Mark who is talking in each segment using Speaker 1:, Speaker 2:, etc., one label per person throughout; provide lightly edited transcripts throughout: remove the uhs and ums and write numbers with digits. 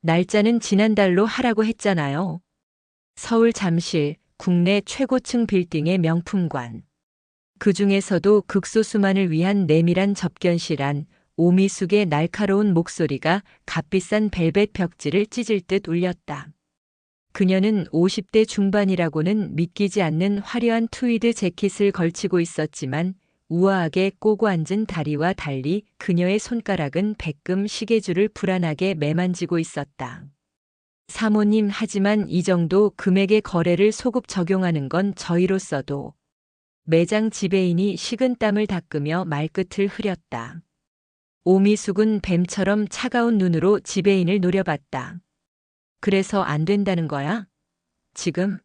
Speaker 1: 날짜는 지난달로 하라고 했잖아요. 서울 잠실 국내 최고층 빌딩의 명품관. 그 중에서도 극소수만을 위한 내밀한 접견실 안 오미숙의 날카로운 목소리가 값비싼 벨벳 벽지를 찢을 듯 울렸다. 그녀는 50대 중반이라고는 믿기지 않는 화려한 트위드 재킷을 걸치고 있었지만 우아하게 꼬고 앉은 다리와 달리 그녀의 손가락은 백금 시계줄을 불안하게 매만지고 있었다. 사모님, 하지만 이 정도 금액의 거래를 소급 적용하는 건 저희로서도. 매장 지배인이 식은땀을 닦으며 말끝을 흐렸다. 오미숙은 뱀처럼 차가운 눈으로 지배인을 노려봤다. 그래서 안 된다는 거야? 지금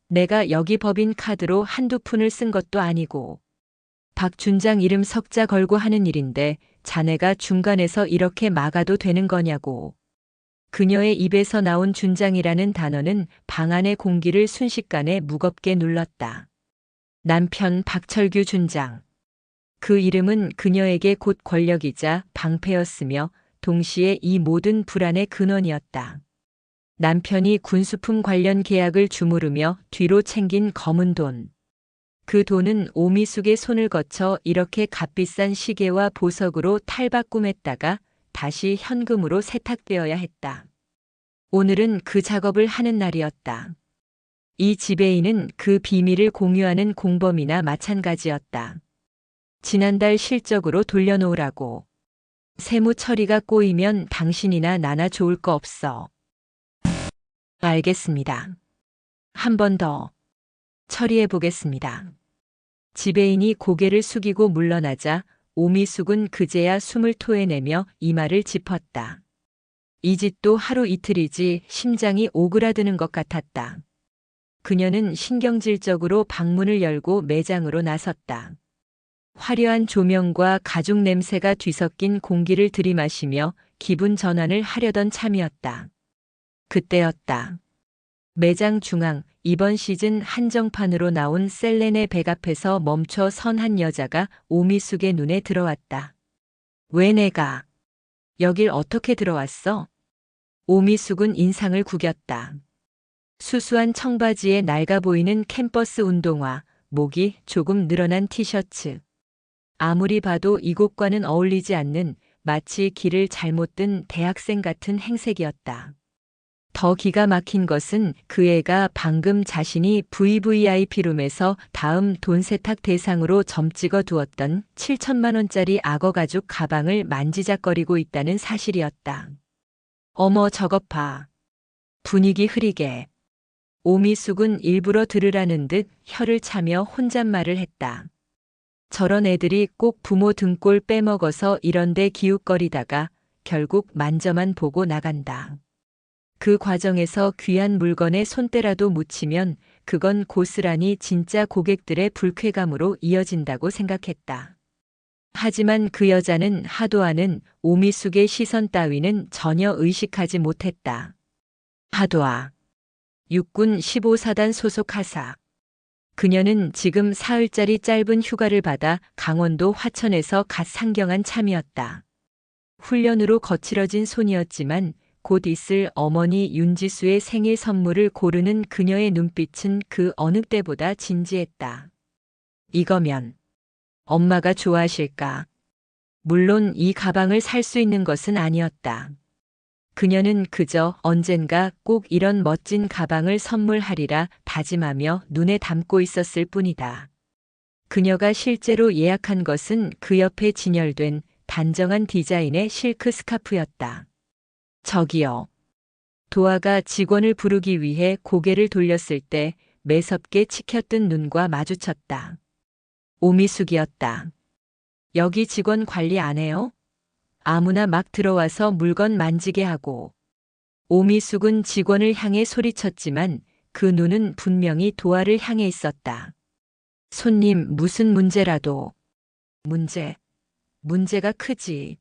Speaker 1: 내가 여기 법인 카드로 한두 푼을 쓴 것도 아니고 박 준장 이름 석자 걸고 하는 일인데 자네가 중간에서 이렇게 막아도 되는 거냐고. 그녀의 입에서 나온 준장이라는 단어는 방 안의 공기를 순식간에 무겁게 눌렀다. 남편 박철규 준장. 그 이름은 그녀에게 곧 권력이자 방패였으며 동시에 이 모든 불안의 근원이었다. 남편이 군수품 관련 계약을 주무르며 뒤로 챙긴 검은 돈. 그 돈은 오미숙의 손을 거쳐 이렇게 값비싼 시계와 보석으로 탈바꿈했다가 다시 현금으로 세탁되어야 했다. 오늘은 그 작업을 하는 날이었다. 이 지배인은 그 비밀을 공유하는 공범이나 마찬가지였다. 지난달 실적으로 돌려놓으라고. 세무 처리가 꼬이면 당신이나 나나 좋을 거 없어. 알겠습니다. 한 번 더 처리해 보겠습니다. 지배인이 고개를 숙이고 물러나자 오미숙은 그제야 숨을 토해내며 이마를 짚었다. 이 짓도 하루 이틀이지 심장이 오그라드는 것 같았다. 그녀는 신경질적으로 방문을 열고 매장으로 나섰다. 화려한 조명과 가죽 냄새가 뒤섞인 공기를 들이마시며 기분 전환을 하려던 참이었다. 그때였다. 매장 중앙, 이번 시즌 한정판으로 나온 셀렌의 백 앞에서 멈춰 선 한 여자가 오미숙의 눈에 들어왔다. 왜 내가 여길 어떻게 들어왔어? 오미숙은 인상을 구겼다. 수수한 청바지에 낡아 보이는 캠퍼스 운동화, 목이 조금 늘어난 티셔츠. 아무리 봐도 이곳과는 어울리지 않는 마치 길을 잘못 든 대학생 같은 행색이었다. 더 기가 막힌 것은 그 애가 방금 자신이 VVIP룸에서 다음 돈 세탁 대상으로 점 찍어 두었던 7천만 원짜리 악어 가죽 가방을 만지작거리고 있다는 사실이었다. 어머, 저것 봐. 분위기 흐리게. 오미숙은 일부러 들으라는 듯 혀를 차며 혼잣말을 했다. 저런 애들이 꼭 부모 등골 빼먹어서 이런데 기웃거리다가 결국 만져만 보고 나간다. 그 과정에서 귀한 물건에 손때라도 묻히면 그건 고스란히 진짜 고객들의 불쾌감으로 이어진다고 생각했다. 하지만 그 여자는 하도 아는 오미숙의 시선 따위는 전혀 의식하지 못했다. 하도아. 육군 15사단 소속 하사. 그녀는 지금 사흘짜리 짧은 휴가를 받아 강원도 화천에서 갓 상경한 참이었다. 훈련으로 거칠어진 손이었지만 곧 있을 어머니 윤지수의 생일 선물을 고르는 그녀의 눈빛은 그 어느 때보다 진지했다. 이거면 엄마가 좋아하실까? 물론 이 가방을 살 수 있는 것은 아니었다. 그녀는 그저 언젠가 꼭 이런 멋진 가방을 선물하리라 다짐하며 눈에 담고 있었을 뿐이다. 그녀가 실제로 예약한 것은 그 옆에 진열된 단정한 디자인의 실크 스카프였다. 저기요. 도아가 직원을 부르기 위해 고개를 돌렸을 때 매섭게 치켜뜬 눈과 마주쳤다. 오미숙이었다. 여기 직원 관리 안 해요? 아무나 막 들어와서 물건 만지게 하고. 오미숙은 직원을 향해 소리쳤지만 그 눈은 분명히 도아를 향해 있었다. 손님, 무슨 문제라도. 문제가 크지.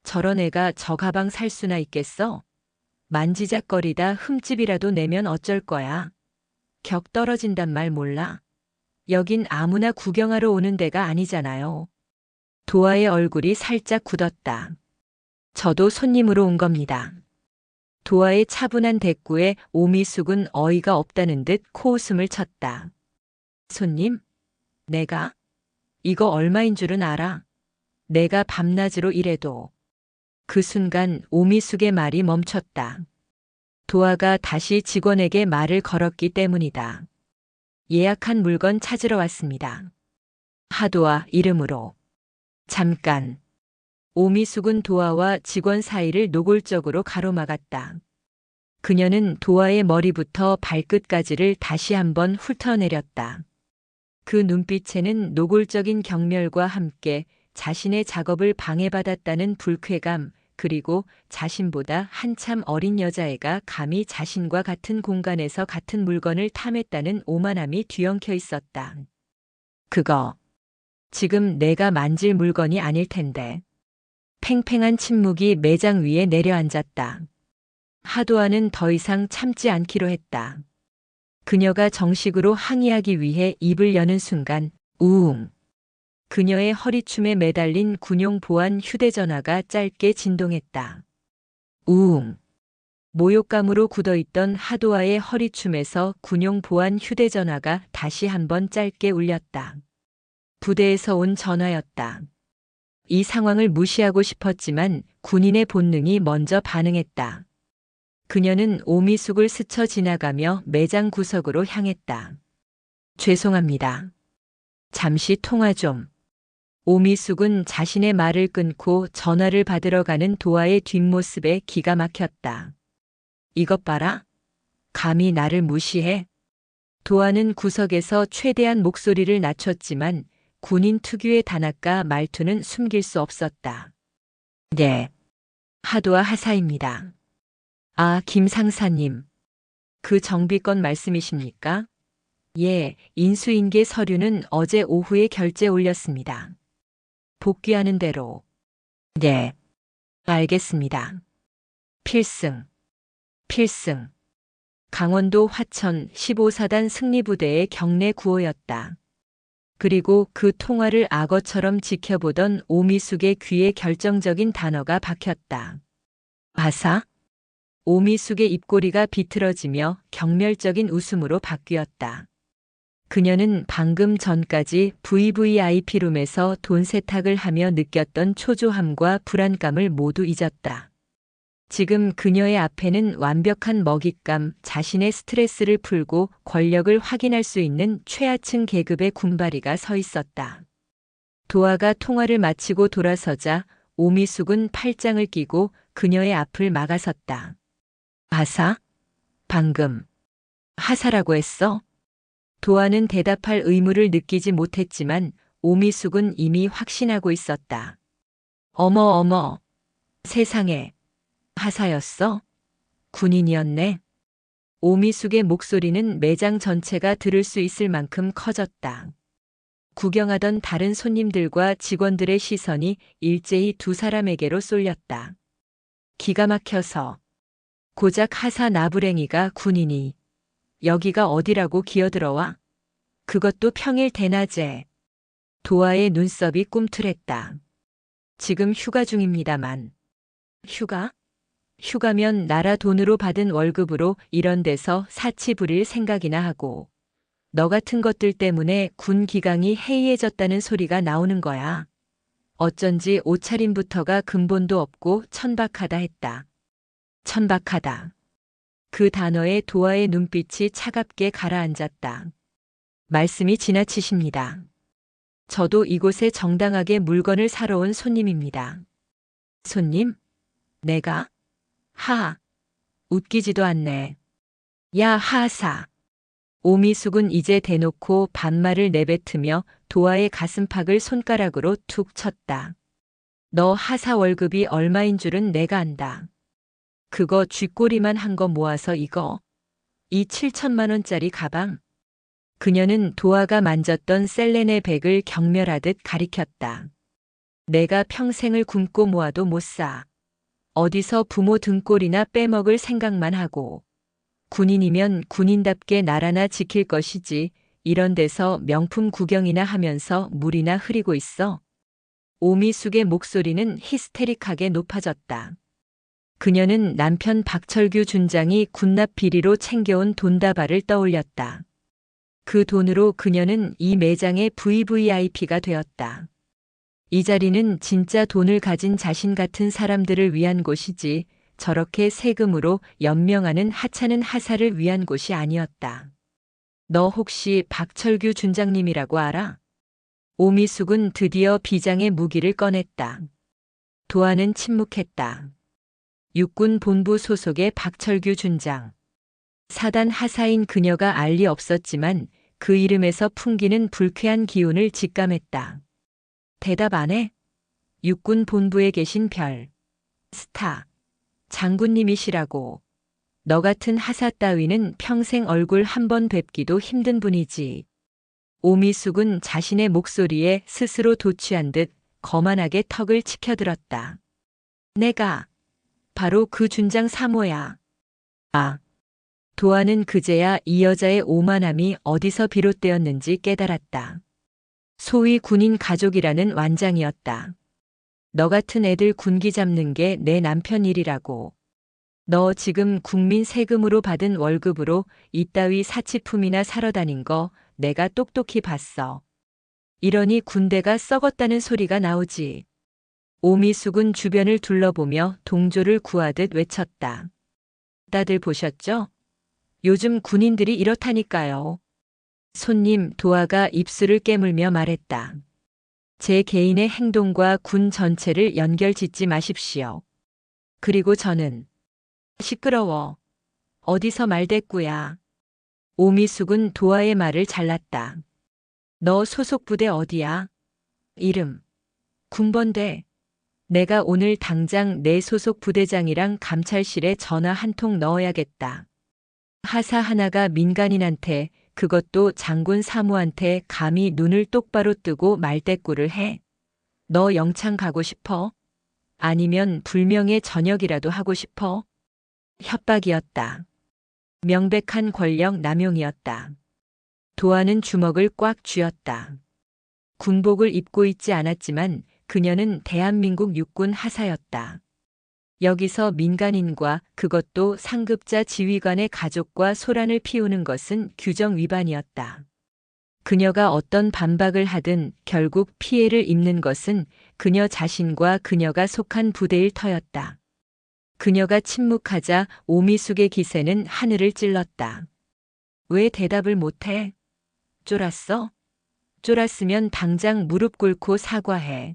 Speaker 1: 저런 애가 저 가방 살 수나 있겠어? 만지작거리다 흠집이라도 내면 어쩔 거야. 격 떨어진단 말 몰라? 여긴 아무나 구경하러 오는 데가 아니잖아요. 도아의 얼굴이 살짝 굳었다. 저도 손님으로 온 겁니다. 도화의 차분한 대꾸에 오미숙은 어이가 없다는 듯 코웃음을 쳤다. 손님? 내가? 이거 얼마인 줄은 알아? 내가 밤낮으로 일해도. 그 순간 오미숙의 말이 멈췄다. 도화가 다시 직원에게 말을 걸었기 때문이다. 예약한 물건 찾으러 왔습니다. 하도화 이름으로. 잠깐. 오미숙은 도화와 직원 사이를 노골적으로 가로막았다. 그녀는 도화의 머리부터 발끝까지를 다시 한번 훑어내렸다. 그 눈빛에는 노골적인 경멸과 함께 자신의 작업을 방해받았다는 불쾌감, 그리고 자신보다 한참 어린 여자애가 감히 자신과 같은 공간에서 같은 물건을 탐했다는 오만함이 뒤엉켜 있었다. 그거 지금 내가 만질 물건이 아닐 텐데. 팽팽한 침묵이 매장 위에 내려앉았다. 하도아는 더 이상 참지 않기로 했다. 그녀가 정식으로 항의하기 위해 입을 여는 순간 우웅. 그녀의 허리춤에 매달린 군용 보안 휴대전화가 짧게 진동했다. 우웅. 모욕감으로 굳어있던 하도아의 허리춤에서 군용 보안 휴대전화가 다시 한번 짧게 울렸다. 부대에서 온 전화였다. 이 상황을 무시하고 싶었지만 군인의 본능이 먼저 반응했다. 그녀는 오미숙을 스쳐 지나가며 매장 구석으로 향했다. 죄송합니다. 잠시 통화 좀. 오미숙은 자신의 말을 끊고 전화를 받으러 가는 도화의 뒷모습에 기가 막혔다. 이것 봐라. 감히 나를 무시해. 도화는 구석에서 최대한 목소리를 낮췄지만 군인 특유의 단아까 말투는 숨길 수 없었다. 네. 하도아 하사입니다. 아, 김 상사님. 그 정비건 말씀이십니까? 예, 인수인계 서류는 어제 오후에 결제 올렸습니다. 복귀하는 대로. 네. 알겠습니다. 필승. 필승. 강원도 화천 15사단 승리부대의 경내 구호였다. 그리고 그 통화를 악어처럼 지켜보던 오미숙의 귀에 결정적인 단어가 박혔다. 아사? 오미숙의 입꼬리가 비틀어지며 경멸적인 웃음으로 바뀌었다. 그녀는 방금 전까지 VVIP룸에서 돈 세탁을 하며 느꼈던 초조함과 불안감을 모두 잊었다. 지금 그녀의 앞에는 완벽한 먹잇감, 자신의 스트레스를 풀고 권력을 확인할 수 있는 최하층 계급의 군바리가 서 있었다. 도화가 통화를 마치고 돌아서자 오미숙은 팔짱을 끼고 그녀의 앞을 막아섰다. 하사? 방금 하사라고 했어? 도화는 대답할 의무를 느끼지 못했지만 오미숙은 이미 확신하고 있었다. 어머 어머, 세상에. 하사였어? 군인이었네. 오미숙의 목소리는 매장 전체가 들을 수 있을 만큼 커졌다. 구경하던 다른 손님들과 직원들의 시선이 일제히 두 사람에게로 쏠렸다. 기가 막혀서. 고작 하사 나부랭이가 군인이. 여기가 어디라고 기어들어와? 그것도 평일 대낮에. 도화의 눈썹이 꿈틀했다. 지금 휴가 중입니다만. 휴가? 휴가면 나라 돈으로 받은 월급으로 이런 데서 사치 부릴 생각이나 하고. 너 같은 것들 때문에 군 기강이 해이해졌다는 소리가 나오는 거야. 어쩐지 옷차림부터가 근본도 없고 천박하다 했다. 천박하다. 그 단어에 도화의 눈빛이 차갑게 가라앉았다. 말씀이 지나치십니다. 저도 이곳에 정당하게 물건을 사러 온 손님입니다. 손님? 내가? 하. 웃기지도 않네. 야, 하사. 오미숙은 이제 대놓고 반말을 내뱉으며 도화의 가슴팍을 손가락으로 툭 쳤다. 너 하사 월급이 얼마인 줄은 내가 안다. 그거 쥐꼬리만 한 거 모아서 이거. 이 7천만 원짜리 가방. 그녀는 도화가 만졌던 셀렌의 백을 경멸하듯 가리켰다. 내가 평생을 굶고 모아도 못 사. 어디서 부모 등골이나 빼먹을 생각만 하고. 군인이면 군인답게 나라나 지킬 것이지 이런 데서 명품 구경이나 하면서 물이나 흐리고 있어. 오미숙의 목소리는 히스테릭하게 높아졌다. 그녀는 남편 박철규 준장이 군납 비리로 챙겨온 돈다발을 떠올렸다. 그 돈으로 그녀는 이 매장의 VVIP가 되었다. 이 자리는 진짜 돈을 가진 자신 같은 사람들을 위한 곳이지 저렇게 세금으로 연명하는 하찮은 하사를 위한 곳이 아니었다. 너 혹시 박철규 준장님이라고 알아? 오미숙은 드디어 비장의 무기를 꺼냈다. 도안은 침묵했다. 육군 본부 소속의 박철규 준장. 사단 하사인 그녀가 알 리 없었지만 그 이름에서 풍기는 불쾌한 기운을 직감했다. 대답 안 해? 육군 본부에 계신 별, 스타, 장군님이시라고. 너 같은 하사 따위는 평생 얼굴 한 번 뵙기도 힘든 분이지. 오미숙은 자신의 목소리에 스스로 도취한 듯 거만하게 턱을 치켜들었다. 내가 바로 그 준장 사모야. 아. 도안은 그제야 이 여자의 오만함이 어디서 비롯되었는지 깨달았다. 소위 군인 가족이라는 완장이었다. 너 같은 애들 군기 잡는 게 내 남편 일이라고. 너 지금 국민 세금으로 받은 월급으로 이따위 사치품이나 사러 다닌 거 내가 똑똑히 봤어. 이러니 군대가 썩었다는 소리가 나오지. 오미숙은 주변을 둘러보며 동조를 구하듯 외쳤다. 다들 보셨죠? 요즘 군인들이 이렇다니까요. 손님 도아가 입술을 깨물며 말했다. 제 개인의 행동과 군 전체를 연결짓지 마십시오. 그리고 저는 시끄러워. 어디서 말대꾸야. 오미숙은 도아의 말을 잘랐다. 너 소속 부대 어디야? 이름. 군번대. 내가 오늘 당장 내 소속 부대장이랑 감찰실에 전화 한 통 넣어야겠다. 하사 하나가 민간인한테, 그것도 장군 사무한테 감히 눈을 똑바로 뜨고 말대꾸를 해. 너 영창 가고 싶어? 아니면 불명예 전역이라도 하고 싶어? 협박이었다. 명백한 권력 남용이었다. 도안은 주먹을 꽉 쥐었다. 군복을 입고 있지 않았지만 그녀는 대한민국 육군 하사였다. 여기서 민간인과 그것도 상급자 지휘관의 가족과 소란을 피우는 것은 규정 위반이었다. 그녀가 어떤 반박을 하든 결국 피해를 입는 것은 그녀 자신과 그녀가 속한 부대일 터였다. 그녀가 침묵하자 오미숙의 기세는 하늘을 찔렀다. 왜 대답을 못해? 쫄았어? 쫄았으면 당장 무릎 꿇고 사과해.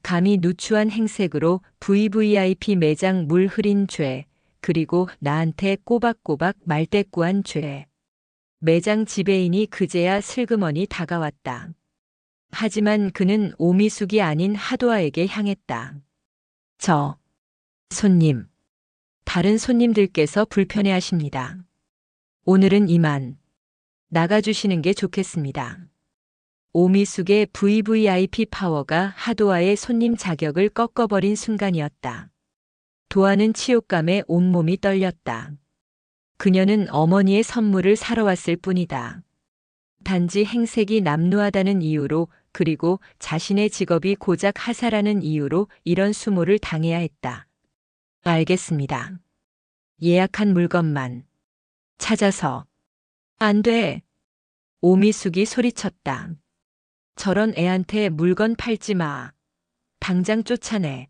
Speaker 1: 감히 누추한 행색으로 VVIP 매장 물 흐린 죄, 그리고 나한테 꼬박꼬박 말대꾸한 죄. 매장 지배인이 그제야 슬그머니 다가왔다. 하지만 그는 오미숙이 아닌 하도아에게 향했다. 손님. 다른 손님들께서 불편해하십니다. 오늘은 이만 나가주시는 게 좋겠습니다. 오미숙의 VVIP 파워가 하도아의 손님 자격을 꺾어버린 순간이었다. 도아는 치욕감에 온몸이 떨렸다. 그녀는 어머니의 선물을 사러 왔을 뿐이다. 단지 행색이 남루하다는 이유로, 그리고 자신의 직업이 고작 하사라는 이유로 이런 수모를 당해야 했다. 알겠습니다. 예약한 물건만 찾아서. 안 돼. 오미숙이 소리쳤다. 저런 애한테 물건 팔지 마. 당장 쫓아내.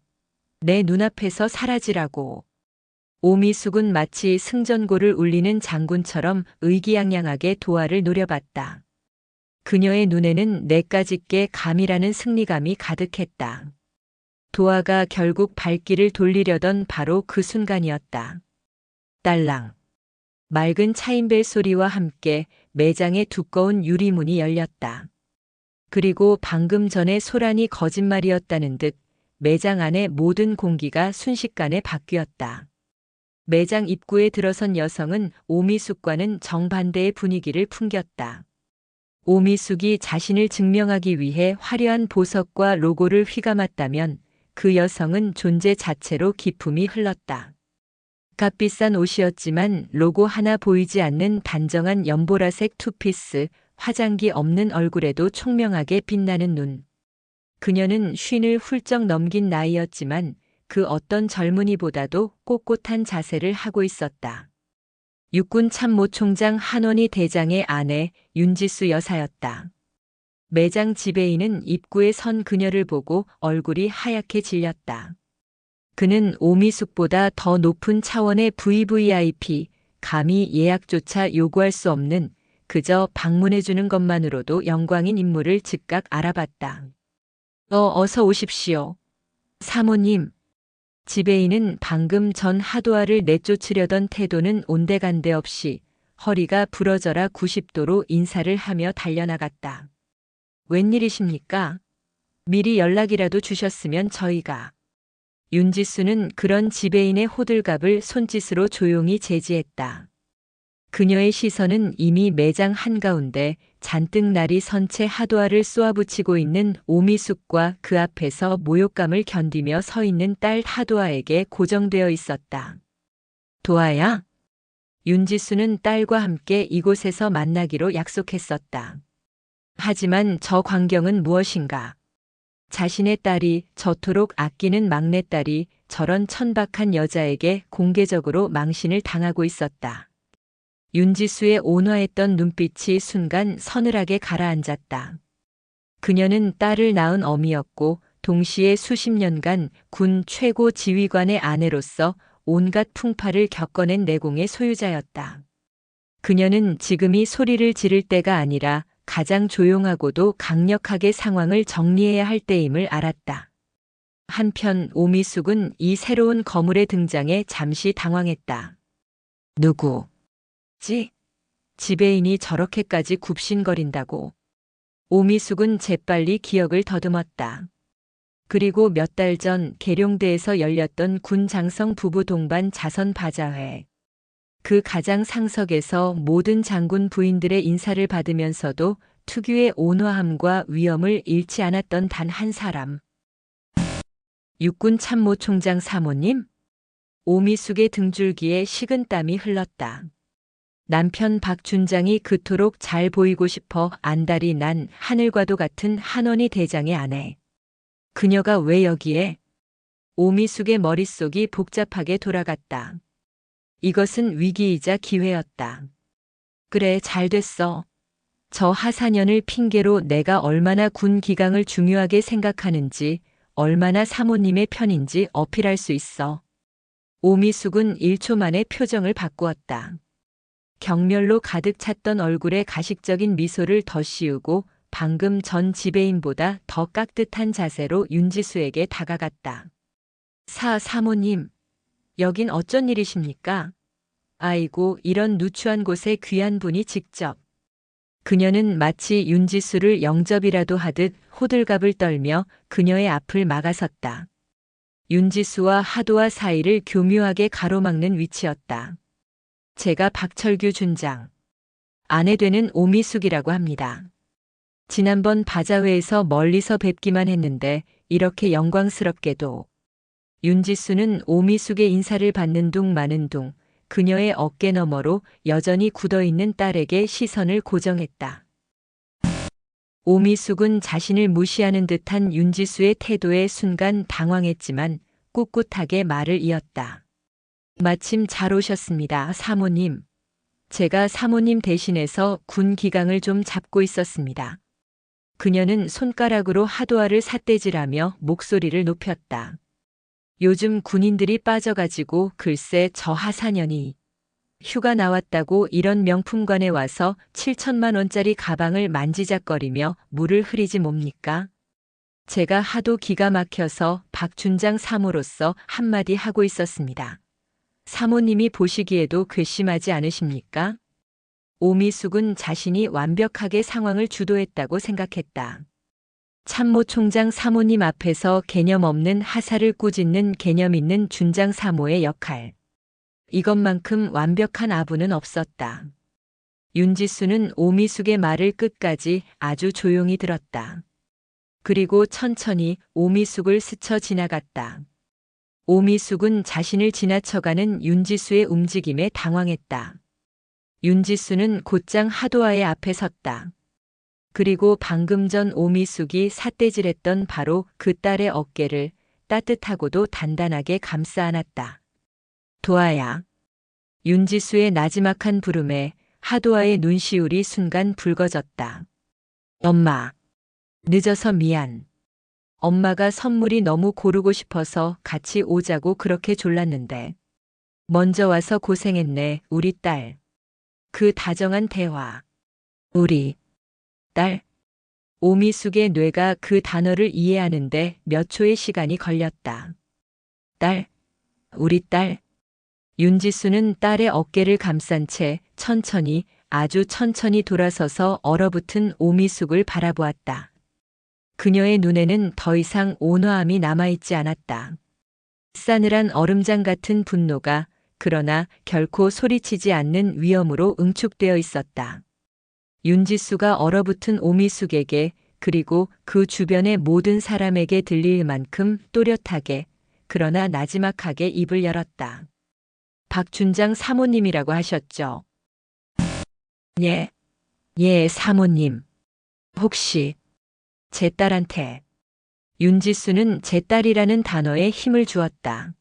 Speaker 1: 내 눈앞에서 사라지라고. 오미숙은 마치 승전고를 울리는 장군처럼 의기양양하게 도아를 노려봤다. 그녀의 눈에는 내까짓게 감이라는 승리감이 가득했다. 도아가 결국 발길을 돌리려던 바로 그 순간이었다. 딸랑. 맑은 차인벨 소리와 함께 매장의 두꺼운 유리문이 열렸다. 그리고 방금 전에 소란이 거짓말이었다는 듯 매장 안의 모든 공기가 순식간에 바뀌었다. 매장 입구에 들어선 여성은 오미숙과는 정반대의 분위기를 풍겼다. 오미숙이 자신을 증명하기 위해 화려한 보석과 로고를 휘감았다면 그 여성은 존재 자체로 기품이 흘렀다. 값비싼 옷이었지만 로고 하나 보이지 않는 단정한 연보라색 투피스, 화장기 없는 얼굴에도 총명하게 빛나는 눈. 그녀는 쉰을 훌쩍 넘긴 나이였지만 그 어떤 젊은이보다도 꼿꼿한 자세를 하고 있었다. 육군 참모총장 한원희 대장의 아내 윤지수 여사였다. 매장 지배인은 입구에 선 그녀를 보고 얼굴이 하얗게 질렸다. 그는 오미숙보다 더 높은 차원의 VVIP, 감히 예약조차 요구할 수 없는 그저 방문해주는 것만으로도 영광인 인물을 즉각 알아봤다. 어서 오십시오. 사모님. 지배인은 방금 전 하도아를 내쫓으려던 태도는 온데간데 없이 허리가 부러져라 90도로 인사를 하며 달려나갔다. 웬일이십니까? 미리 연락이라도 주셨으면 저희가. 윤지수는 그런 지배인의 호들갑을 손짓으로 조용히 제지했다. 그녀의 시선은 이미 매장 한가운데 잔뜩 날이 선 채 하도아를 쏘아붙이고 있는 오미숙과 그 앞에서 모욕감을 견디며 서 있는 딸 하도아에게 고정되어 있었다. 도아야? 윤지수는 딸과 함께 이곳에서 만나기로 약속했었다. 하지만 저 광경은 무엇인가? 자신의 딸이 저토록 아끼는 막내딸이 저런 천박한 여자에게 공개적으로 망신을 당하고 있었다. 윤지수의 온화했던 눈빛이 순간 서늘하게 가라앉았다. 그녀는 딸을 낳은 어미였고 동시에 수십 년간 군 최고 지휘관의 아내로서 온갖 풍파를 겪어낸 내공의 소유자였다. 그녀는 지금이 소리를 지를 때가 아니라 가장 조용하고도 강력하게 상황을 정리해야 할 때임을 알았다. 한편 오미숙은 이 새로운 거물의 등장에 잠시 당황했다. 누구지? 지배인이 저렇게까지 굽신거린다고. 오미숙은 재빨리 기억을 더듬었다. 그리고 몇 달 전 계룡대에서 열렸던 군 장성 부부 동반 자선 바자회. 그 가장 상석에서 모든 장군 부인들의 인사를 받으면서도 특유의 온화함과 위엄을 잃지 않았던 단 한 사람. 육군 참모총장 사모님? 오미숙의 등줄기에 식은땀이 흘렀다. 남편 박준장이 그토록 잘 보이고 싶어 안달이 난 하늘과도 같은 한원희 대장의 아내. 그녀가 왜 여기에? 오미숙의 머릿속이 복잡하게 돌아갔다. 이것은 위기이자 기회였다. 그래, 잘 됐어. 저 하사년을 핑계로 내가 얼마나 군 기강을 중요하게 생각하는지, 얼마나 사모님의 편인지 어필할 수 있어. 오미숙은 1초 만에 표정을 바꾸었다. 경멸로 가득 찼던 얼굴에 가식적인 미소를 덧씌우고 방금 전 지배인보다 더 깍듯한 자세로 윤지수에게 다가갔다. 사모님. 여긴 어쩐 일이십니까? 아이고, 이런 누추한 곳에 귀한 분이 직접. 그녀는 마치 윤지수를 영접이라도 하듯 호들갑을 떨며 그녀의 앞을 막아섰다. 윤지수와 하도아 사이를 교묘하게 가로막는 위치였다. 제가 박철규 준장. 아내 되는 오미숙이라고 합니다. 지난번 바자회에서 멀리서 뵙기만 했는데 이렇게 영광스럽게도. 윤지수는 오미숙의 인사를 받는 둥 마는 둥 그녀의 어깨 너머로 여전히 굳어있는 딸에게 시선을 고정했다. 오미숙은 자신을 무시하는 듯한 윤지수의 태도에 순간 당황했지만 꿋꿋하게 말을 이었다. 마침 잘 오셨습니다, 사모님. 제가 사모님 대신해서 군 기강을 좀 잡고 있었습니다. 그녀는 손가락으로 하도아를 삿대질하며 목소리를 높였다. 요즘 군인들이 빠져가지고 글쎄 저 하사년이 휴가 나왔다고 이런 명품관에 와서 7천만 원짜리 가방을 만지작거리며 물을 흐리지 뭡니까? 제가 하도 기가 막혀서 박준장 사모로서 한마디 하고 있었습니다. 사모님이 보시기에도 괘씸하지 않으십니까? 오미숙은 자신이 완벽하게 상황을 주도했다고 생각했다. 참모총장 사모님 앞에서 개념 없는 하사를 꾸짖는 개념 있는 준장 사모의 역할. 이것만큼 완벽한 아부는 없었다. 윤지수는 오미숙의 말을 끝까지 아주 조용히 들었다. 그리고 천천히 오미숙을 스쳐 지나갔다. 오미숙은 자신을 지나쳐가는 윤지수의 움직임에 당황했다. 윤지수는 곧장 하도아의 앞에 섰다. 그리고 방금 전 오미숙이 삿대질했던 바로 그 딸의 어깨를 따뜻하고도 단단하게 감싸 안았다. 도아야. 윤지수의 나지막한 부름에 하도아의 눈시울이 순간 붉어졌다. 엄마. 늦어서 미안. 엄마가 선물이 너무 고르고 싶어서 같이 오자고 그렇게 졸랐는데. 먼저 와서 고생했네, 우리 딸. 그 다정한 대화. 우리 딸. 오미숙의 뇌가 그 단어를 이해하는데 몇 초의 시간이 걸렸다. 딸. 우리 딸. 윤지수는 딸의 어깨를 감싼 채 천천히, 아주 천천히 돌아서서 얼어붙은 오미숙을 바라보았다. 그녀의 눈에는 더 이상 온화함이 남아있지 않았다. 싸늘한 얼음장 같은 분노가, 그러나 결코 소리치지 않는 위엄으로 응축되어 있었다. 윤지수가 얼어붙은 오미숙에게, 그리고 그 주변의 모든 사람에게 들릴 만큼 또렷하게, 그러나 나지막하게 입을 열었다. 박준장 사모님이라고 하셨죠? 예. 예, 사모님. 혹시 제 딸한테. 윤지수는 제 딸이라는 단어에 힘을 주었다.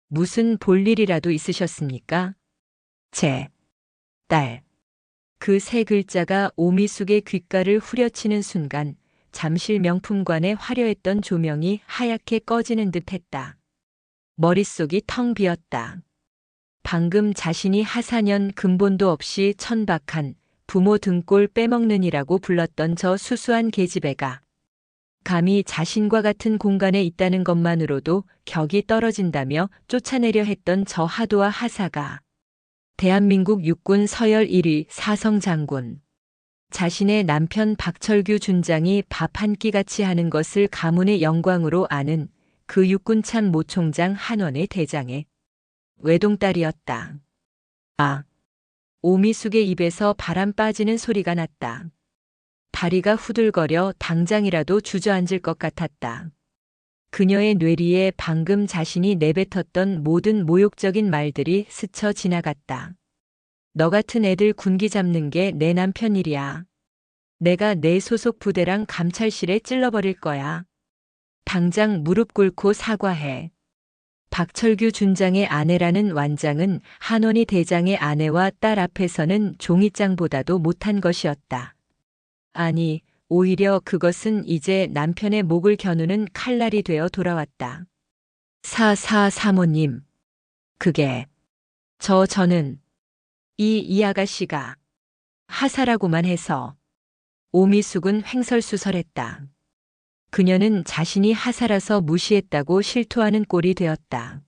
Speaker 1: 무슨 볼일이라도 있으셨습니까? 제 딸. 그 세 글자가 오미숙의 귓가를 후려치는 순간 잠실 명품관의 화려했던 조명이 하얗게 꺼지는 듯 했다. 머릿속이 텅 비었다. 방금 자신이 하사년 근본도 없이 천박한 부모 등골 빼먹느니라고 불렀던 저 수수한 계집애가 감히 자신과 같은 공간에 있다는 것만으로도 격이 떨어진다며 쫓아내려 했던 저 하도와 하사가 대한민국 육군 서열 1위 사성 장군, 자신의 남편 박철규 준장이 밥 한 끼 같이 하는 것을 가문의 영광으로 아는 그 육군참 모총장 한원의 대장의 외동딸이었다. 아! 오미숙의 입에서 바람 빠지는 소리가 났다. 다리가 후들거려 당장이라도 주저앉을 것 같았다. 그녀의 뇌리에 방금 자신이 내뱉었던 모든 모욕적인 말들이 스쳐 지나갔다. 너 같은 애들 군기 잡는 게 내 남편 일이야. 내가 내 소속 부대랑 감찰실에 찔러버릴 거야. 당장 무릎 꿇고 사과해. 박철규 준장의 아내라는 완장은 한원희 대장의 아내와 딸 앞에서는 종이장보다도 못한 것이었다. 아니, 오히려 그것은 이제 남편의 목을 겨누는 칼날이 되어 돌아왔다. 사모님. 그게 저는 이 아가씨가 하사라고만 해서. 오미숙은 횡설수설했다. 그녀는 자신이 하사라서 무시했다고 실토하는 꼴이 되었다.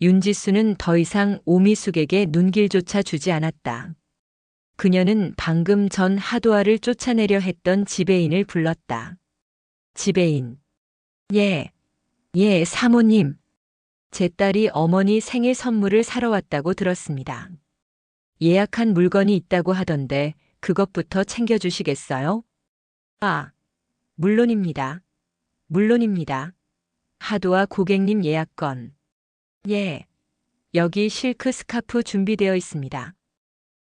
Speaker 1: 윤지수는 더 이상 오미숙에게 눈길조차 주지 않았다. 그녀는 방금 전 하도아를 쫓아내려 했던 지배인을 불렀다. 지배인. 예, 사모님. 제 딸이 어머니 생일 선물을 사러 왔다고 들었습니다. 예약한 물건이 있다고 하던데 그것부터 챙겨주시겠어요? 아, 물론입니다. 하도아 고객님 예약건. 예, 여기 실크 스카프 준비되어 있습니다.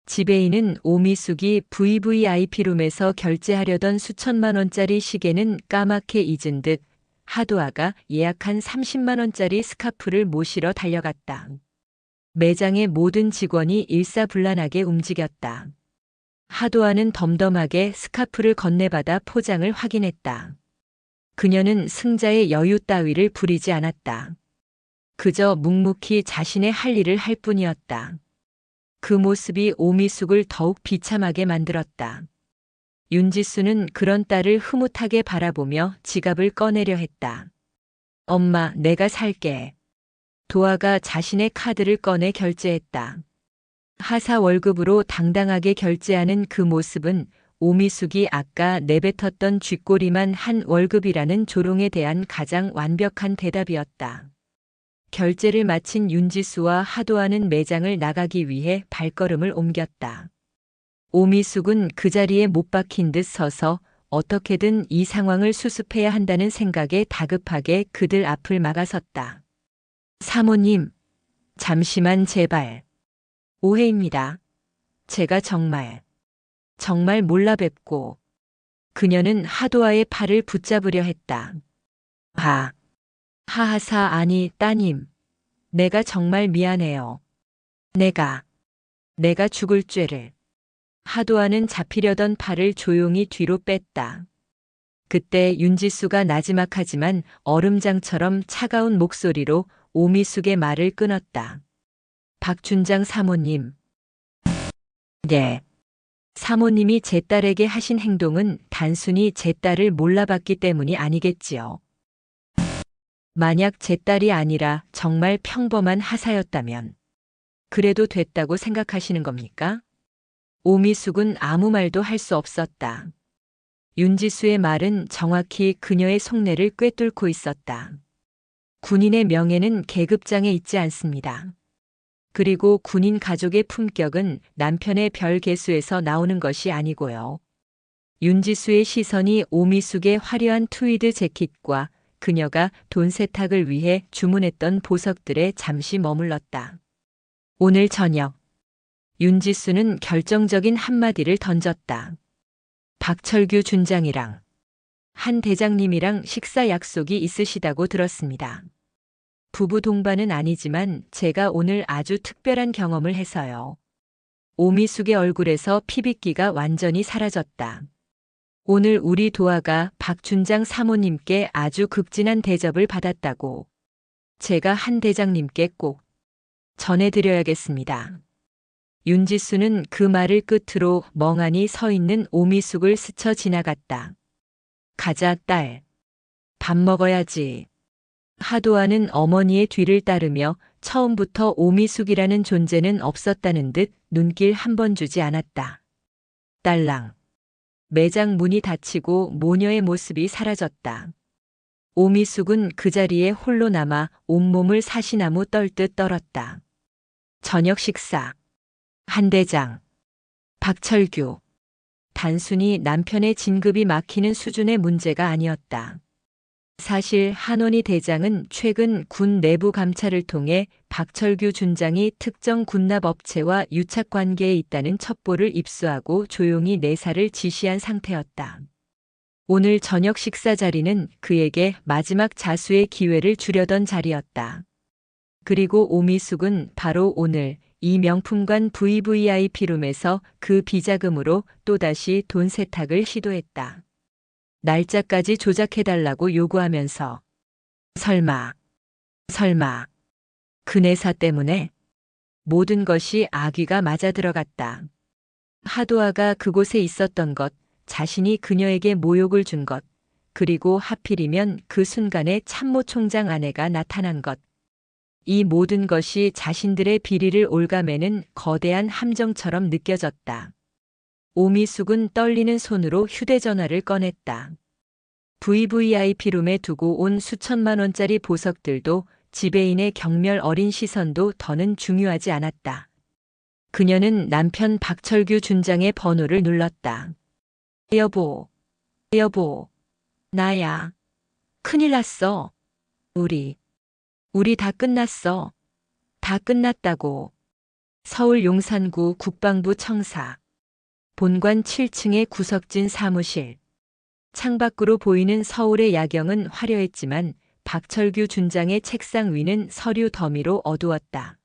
Speaker 1: 지배인은 오미숙이 VVIP룸에서 결제하려던 수천만 원짜리 시계는 까맣게 잊은 듯 하도아가 예약한 30만 원짜리 스카프를 모시러 달려갔다. 매장의 모든 직원이 일사불란하게 움직였다. 하도아는 덤덤하게 스카프를 건네받아 포장을 확인했다. 그녀는 승자의 여유 따위를 부리지 않았다. 그저 묵묵히 자신의 할 일을 할 뿐이었다. 그 모습이 오미숙을 더욱 비참하게 만들었다. 윤지수는 그런 딸을 흐뭇하게 바라보며 지갑을 꺼내려 했다. 엄마, 내가 살게. 도아가 자신의 카드를 꺼내 결제했다. 하사 월급으로 당당하게 결제하는 그 모습은 오미숙이 아까 내뱉었던 쥐꼬리만 한 월급이라는 조롱에 대한 가장 완벽한 대답이었다. 결제를 마친 윤지수와 하도아는 매장을 나가기 위해 발걸음을 옮겼다. 오미숙은 그 자리에 못 박힌 듯 서서 어떻게든 이 상황을 수습해야 한다는 생각에 다급하게 그들 앞을 막아섰다. 사모님, 잠시만 제발. 오해입니다. 제가 정말 몰라 뵙고 그녀는 하도아의 팔을 붙잡으려 했다. 하하사 아니 따님. 내가 정말 미안해요. 내가 죽을 죄를. 하도아는 잡히려던 팔을 조용히 뒤로 뺐다. 그때 윤지수가 나지막하지만 얼음장처럼 차가운 목소리로 오미숙의 말을 끊었다. 박춘장 사모님. 네. 사모님이 제 딸에게 하신 행동은 단순히 제 딸을 몰라봤기 때문이 아니겠지요. 만약 제 딸이 아니라 정말 평범한 하사였다면 그래도 됐다고 생각하시는 겁니까? 오미숙은 아무 말도 할 수 없었다. 윤지수의 말은 정확히 그녀의 속내를 꿰뚫고 있었다. 군인의 명예는 계급장에 있지 않습니다. 그리고 군인 가족의 품격은 남편의 별 개수에서 나오는 것이 아니고요. 윤지수의 시선이 오미숙의 화려한 트위드 재킷과 그녀가 돈 세탁을 위해 주문했던 보석들에 잠시 머물렀다. 오늘 저녁, 윤지수는 결정적인 한마디를 던졌다. 박철규 준장이랑 한 대장님이랑 식사 약속이 있으시다고 들었습니다. 부부 동반은 아니지만 제가 오늘 아주 특별한 경험을 해서요. 오미숙의 얼굴에서 피빗기가 완전히 사라졌다. 오늘 우리 도아가 박준장 사모님께 아주 극진한 대접을 받았다고 제가 한 대장님께 꼭 전해드려야겠습니다. 윤지수는 그 말을 끝으로 멍하니 서 있는 오미숙을 스쳐 지나갔다. 가자, 딸. 밥 먹어야지. 하도아는 어머니의 뒤를 따르며 처음부터 오미숙이라는 존재는 없었다는 듯 눈길 한 번 주지 않았다. 딸랑. 매장 문이 닫히고 모녀의 모습이 사라졌다. 오미숙은 그 자리에 홀로 남아 온몸을 사시나무 떨듯 떨었다. 저녁 식사. 한대장. 박철규. 단순히 남편의 진급이 막히는 수준의 문제가 아니었다. 사실 한원희 대장은 최근 군 내부 감찰을 통해 박철규 준장이 특정 군납업체와 유착관계에 있다는 첩보를 입수하고 조용히 내사를 지시한 상태였다. 오늘 저녁 식사 자리는 그에게 마지막 자수의 기회를 주려던 자리였다. 그리고 오미숙은 바로 오늘 이 명품관 VVIP룸에서 그 비자금으로 또다시 돈 세탁을 시도했다. 날짜까지 조작해달라고 요구하면서 설마 그 내사 때문에 모든 것이 아귀가 맞아들어갔다. 하도아가 그곳에 있었던 것, 자신이 그녀에게 모욕을 준 것, 그리고 하필이면 그 순간에 참모총장 아내가 나타난 것. 이 모든 것이 자신들의 비리를 올가매는 거대한 함정처럼 느껴졌다. 오미숙은 떨리는 손으로 휴대전화를 꺼냈다. VVIP룸에 두고 온 수천만 원짜리 보석들도 지배인의 경멸 어린 시선도 더는 중요하지 않았다. 그녀는 남편 박철규 준장의 번호를 눌렀다. 여보, 나야. 큰일 났어. 우리 다 끝났어. 다 끝났다고. 서울 용산구 국방부 청사. 본관 7층의 구석진 사무실. 창밖으로 보이는 서울의 야경은 화려했지만 박철규 준장의 책상 위는 서류 더미로 어두웠다.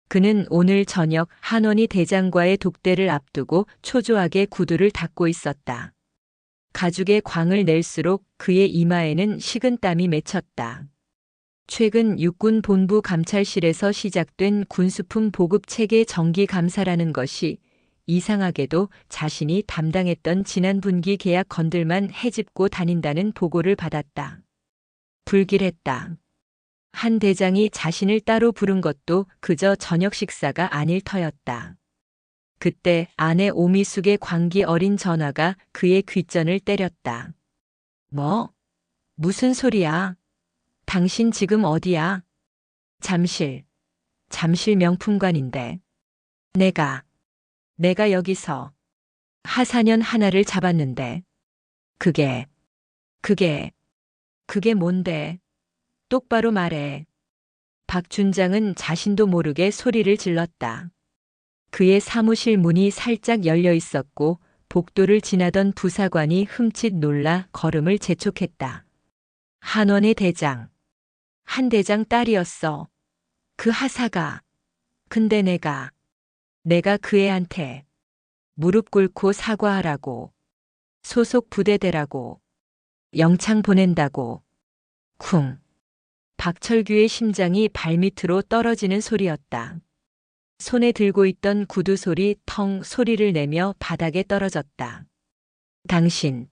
Speaker 1: 그는 오늘 저녁 한원희 대장과의 독대를 앞두고 초조하게 구두를 닦고 있었다. 가죽의 광을 낼수록 그의 이마에는 식은땀이 맺혔다. 최근 육군 본부 감찰실에서 시작된 군수품 보급 체계 정기 감사라는 것이 이상하게도 자신이 담당했던 지난 분기 계약 건들만 헤집고 다닌다는 보고를 받았다. 불길했다. 한 대장이 자신을 따로 부른 것도 그저 저녁 식사가 아닐 터였다. 그때 아내 오미숙의 광기 어린 전화가 그의 귓전을 때렸다. 무슨 소리야? 당신 지금 어디야? 잠실 명품관인데. 내가 여기서 하사년 하나를 잡았는데. 그게 뭔데? 똑바로 말해. 박 준장은 자신도 모르게 소리를 질렀다. 그의 사무실 문이 살짝 열려 있었고 복도를 지나던 부사관이 흠칫 놀라 걸음을 재촉했다. 한원의 대장. 한 대장 딸이었어. 그 하사가. 근데 내가 그 애한테 무릎 꿇고 사과하라고. 소속 부대대라고. 영창 보낸다고. 쿵. 박철규의 심장이 발밑으로 떨어지는 소리였다. 손에 들고 있던 구두 소리 텅 소리를 내며 바닥에 떨어졌다. 당신,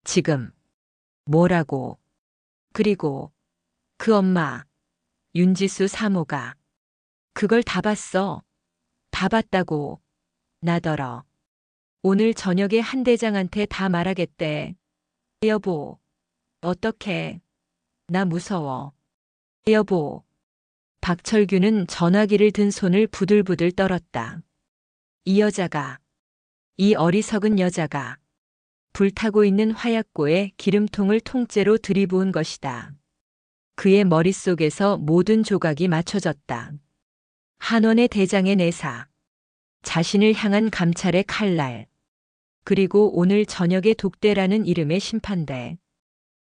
Speaker 1: 지금, 뭐라고. 그리고, 그 엄마, 윤지수 사모가, 그걸 다 봤어. 다 봤다고. 나더러. 오늘 저녁에 한 대장한테 다 말하겠대. 여보, 어떡해. 나 무서워. 여보. 박철규는 전화기를 든 손을 부들부들 떨었다. 이 어리석은 여자가 불타고 있는 화약고에 기름통을 통째로 들이부은 것이다. 그의 머릿속에서 모든 조각이 맞춰졌다. 한원의 대장의 내사, 자신을 향한 감찰의 칼날, 그리고 오늘 저녁의 독대라는 이름의 심판대.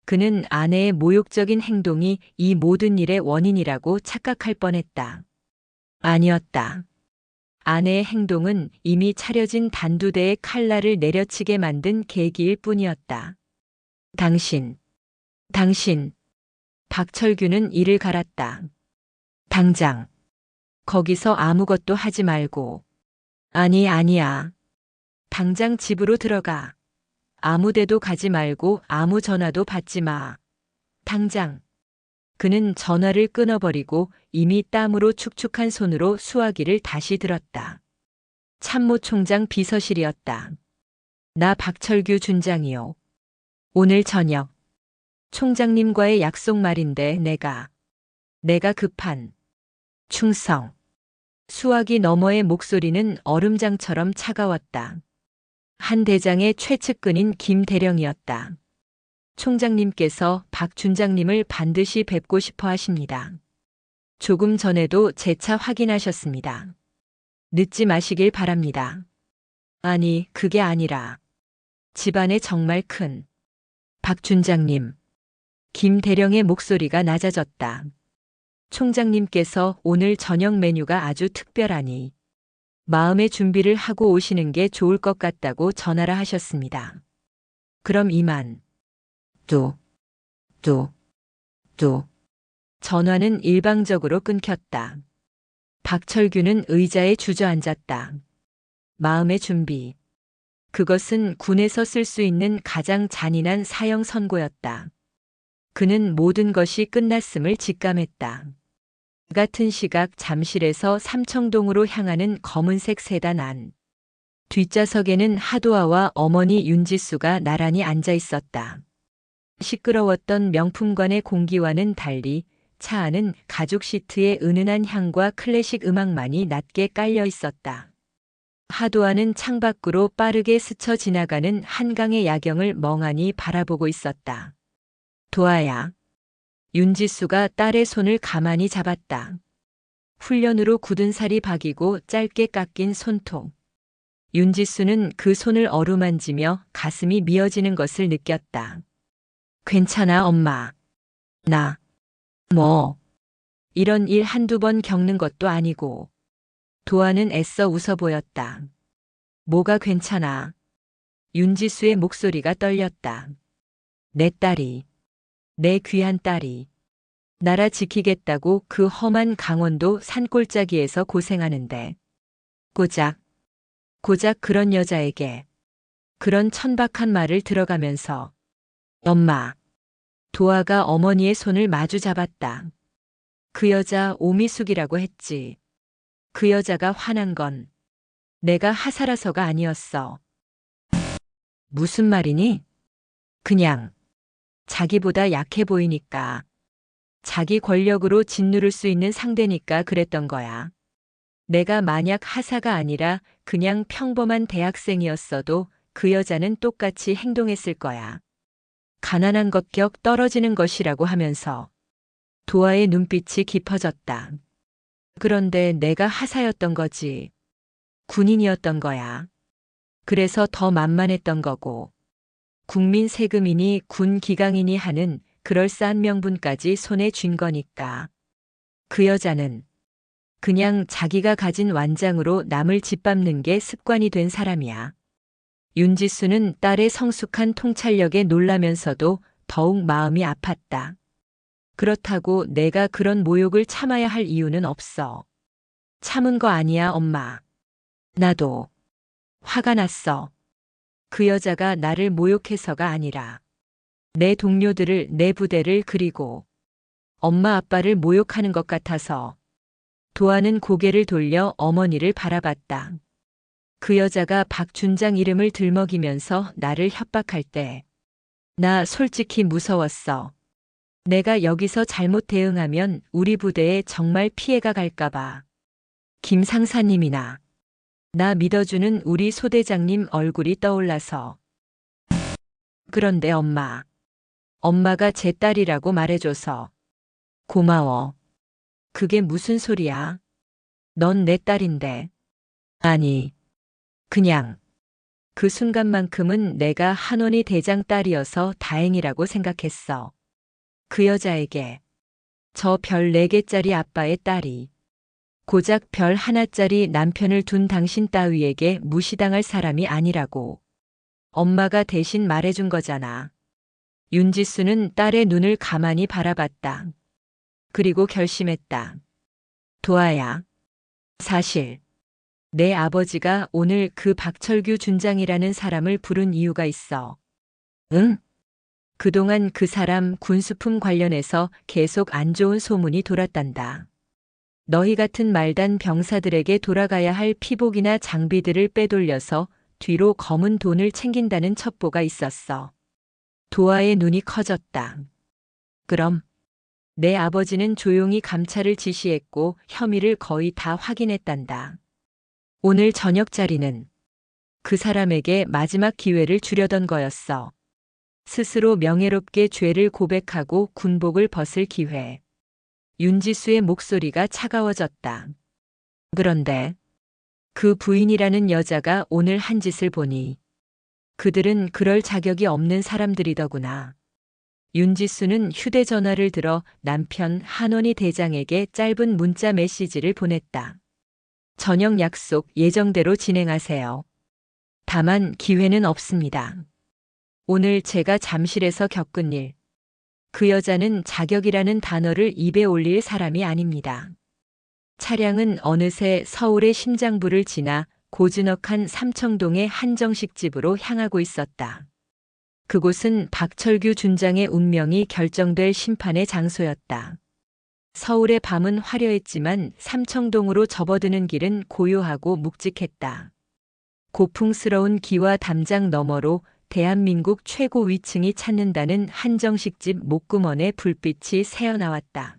Speaker 1: 그는 아내의 모욕적인 행동이 이 모든 일의 원인이라고 착각할 뻔했다. 아니었다. 아내의 행동은 이미 차려진 단두대의 칼날을 내려치게 만든 계기일 뿐이었다. 당신. 박철규는 이를 갈았다. 당장. 거기서 아무것도 하지 말고. 아니야. 당장 집으로 들어가. 아무 데도 가지 말고 아무 전화도 받지 마. 당장. 그는 전화를 끊어버리고 이미 땀으로 축축한 손으로 수화기를 다시 들었다. 참모총장 비서실이었다. 나 박철규 준장이요. 오늘 저녁. 총장님과의 약속 말인데 내가 급한. 충성. 수화기 너머의 목소리는 얼음장처럼 차가웠다. 한 대장의 최측근인 김대령이었다. 총장님께서 박 준장님을 반드시 뵙고 싶어 하십니다. 조금 전에도 재차 확인하셨습니다. 늦지 마시길 바랍니다. 아니, 그게 아니라 집안에 정말 큰. 박 준장님. 김대령의 목소리가 낮아졌다. 총장님께서 오늘 저녁 메뉴가 아주 특별하니 마음의 준비를 하고 오시는 게 좋을 것 같다고 전하라 하셨습니다. 그럼 이만. 또. 전화는 일방적으로 끊겼다. 박철규는 의자에 주저앉았다. 마음의 준비. 그것은 군에서 쓸 수 있는 가장 잔인한 사형 선고였다. 그는 모든 것이 끝났음을 직감했다. 같은 시각 잠실에서 삼청동으로 향하는 검은색 세단 안. 뒷좌석에는 하도아와 어머니 윤지수가 나란히 앉아 있었다. 시끄러웠던 명품관의 공기와는 달리 차 안은 가죽 시트의 은은한 향과 클래식 음악만이 낮게 깔려 있었다. 하도아는 창밖으로 빠르게 스쳐 지나가는 한강의 야경을 멍하니 바라보고 있었다. 도아야. 윤지수가 딸의 손을 가만히 잡았다. 훈련으로 굳은 살이 박이고 짧게 깎인 손톱. 윤지수는 그 손을 어루만지며 가슴이 미어지는 것을 느꼈다. 괜찮아, 엄마. 이런 일 한두 번 겪는 것도 아니고. 도아는 애써 웃어 보였다. 뭐가 괜찮아. 윤지수의 목소리가 떨렸다. 내 딸이. 내 귀한 딸이 나라 지키겠다고 그 험한 강원도 산골짜기에서 고생하는데 고작 그런 여자에게 그런 천박한 말을 들어가면서 엄마. 도아가 어머니의 손을 마주 잡았다. 그 여자 오미숙이라고 했지. 그 여자가 화난 건 내가 하사라서가 아니었어. 무슨 말이니? 그냥 자기보다 약해 보이니까. 자기 권력으로 짓누를 수 있는 상대니까 그랬던 거야. 내가 만약 하사가 아니라 그냥 평범한 대학생이었어도 그 여자는 똑같이 행동했을 거야. 가난한 것 격 떨어지는 것이라고 하면서. 도아의 눈빛이 깊어졌다. 그런데 내가 하사였던 거지. 군인이었던 거야. 그래서 더 만만했던 거고. 국민 세금이니 군 기강이니 하는 그럴싸한 명분까지 손에 쥔 거니까. 그 여자는 그냥 자기가 가진 완장으로 남을 짓밟는 게 습관이 된 사람이야. 윤지수는 딸의 성숙한 통찰력에 놀라면서도 더욱 마음이 아팠다. 그렇다고 내가 그런 모욕을 참아야 할 이유는 없어. 참은 거 아니야, 엄마. 나도 화가 났어. 그 여자가 나를 모욕해서가 아니라 내 동료들을, 내 부대를, 그리고 엄마 아빠를 모욕하는 것 같아서. 도아는 고개를 돌려 어머니를 바라봤다. 그 여자가 박준장 이름을 들먹이면서 나를 협박할 때 나 솔직히 무서웠어. 내가 여기서 잘못 대응하면 우리 부대에 정말 피해가 갈까봐. 김 상사님이나 나 믿어주는 우리 소대장님 얼굴이 떠올라서. 그런데 엄마가 제 딸이라고 말해줘서 고마워. 그게 무슨 소리야? 넌 내 딸인데. 아니, 그냥 그 순간만큼은 내가 한원희 대장 딸이어서 다행이라고 생각했어. 그 여자에게 저 별 4개짜리 아빠의 딸이 고작 별 하나짜리 남편을 둔 당신 따위에게 무시당할 사람이 아니라고 엄마가 대신 말해준 거잖아. 윤지수는 딸의 눈을 가만히 바라봤다. 그리고 결심했다. 도아야, 사실 내 아버지가 오늘 그 박철규 준장이라는 사람을 부른 이유가 있어. 응? 그동안 그 사람 군수품 관련해서 계속 안 좋은 소문이 돌았단다. 너희 같은 말단 병사들에게 돌아가야 할 피복이나 장비들을 빼돌려서 뒤로 검은 돈을 챙긴다는 첩보가 있었어. 도아의 눈이 커졌다. 그럼 내 아버지는 조용히 감찰을 지시했고 혐의를 거의 다 확인했단다. 오늘 저녁 자리는 그 사람에게 마지막 기회를 주려던 거였어. 스스로 명예롭게 죄를 고백하고 군복을 벗을 기회. 윤지수의 목소리가 차가워졌다. 그런데 그 부인이라는 여자가 오늘 한 짓을 보니 그들은 그럴 자격이 없는 사람들이더구나. 윤지수는 휴대전화를 들어 남편 한원희 대장에게 짧은 문자 메시지를 보냈다. 저녁 약속 예정대로 진행하세요. 다만 기회는 없습니다. 오늘 제가 잠실에서 겪은 일. 그 여자는 자격이라는 단어를 입에 올릴 사람이 아닙니다. 차량은 어느새 서울의 심장부를 지나 고즈넉한 삼청동의 한정식 집으로 향하고 있었다. 그곳은 박철규 준장의 운명이 결정될 심판의 장소였다. 서울의 밤은 화려했지만 삼청동으로 접어드는 길은 고요하고 묵직했다. 고풍스러운 기와 담장 너머로 대한민국 최고 위층이 찾는다는 한정식집 목구먼의 불빛이 새어나왔다.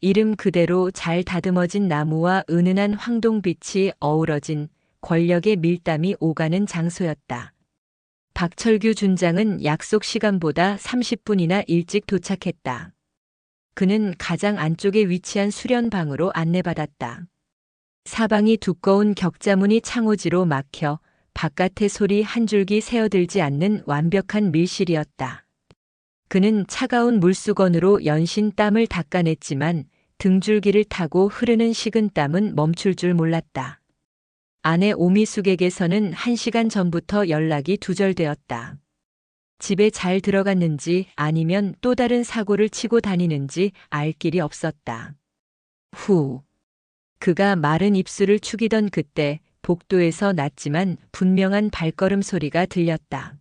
Speaker 1: 이름 그대로 잘 다듬어진 나무와 은은한 황동빛이 어우러진 권력의 밀담이 오가는 장소였다. 박철규 준장은 약속 시간보다 30분이나 일찍 도착했다. 그는 가장 안쪽에 위치한 수련방으로 안내받았다. 사방이 두꺼운 격자무늬 창호지로 막혀 바깥의 소리 한 줄기 새어들지 않는 완벽한 밀실이었다. 그는 차가운 물수건으로 연신 땀을 닦아냈지만 등줄기를 타고 흐르는 식은 땀은 멈출 줄 몰랐다. 아내 오미숙에게서는 1시간 전부터 연락이 두절되었다. 집에 잘 들어갔는지 아니면 또 다른 사고를 치고 다니는지 알 길이 없었다. 후. 그가 마른 입술을 축이던 그때 복도에서 낮지만 분명한 발걸음 소리가 들렸다.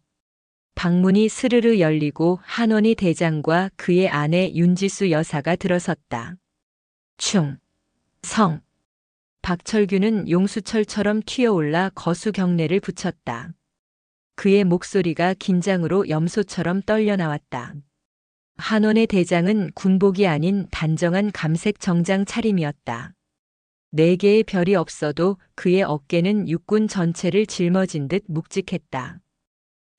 Speaker 1: 방문이 스르르 열리고 한원희 대장과 그의 아내 윤지수 여사가 들어섰다. 충성. 박철규는 용수철처럼 튀어올라 거수 경례를 붙였다. 그의 목소리가 긴장으로 염소처럼 떨려 나왔다. 한원의 대장은 군복이 아닌 단정한 감색 정장 차림이었다. 4개의 별이 없어도 그의 어깨는 육군 전체를 짊어진 듯 묵직했다.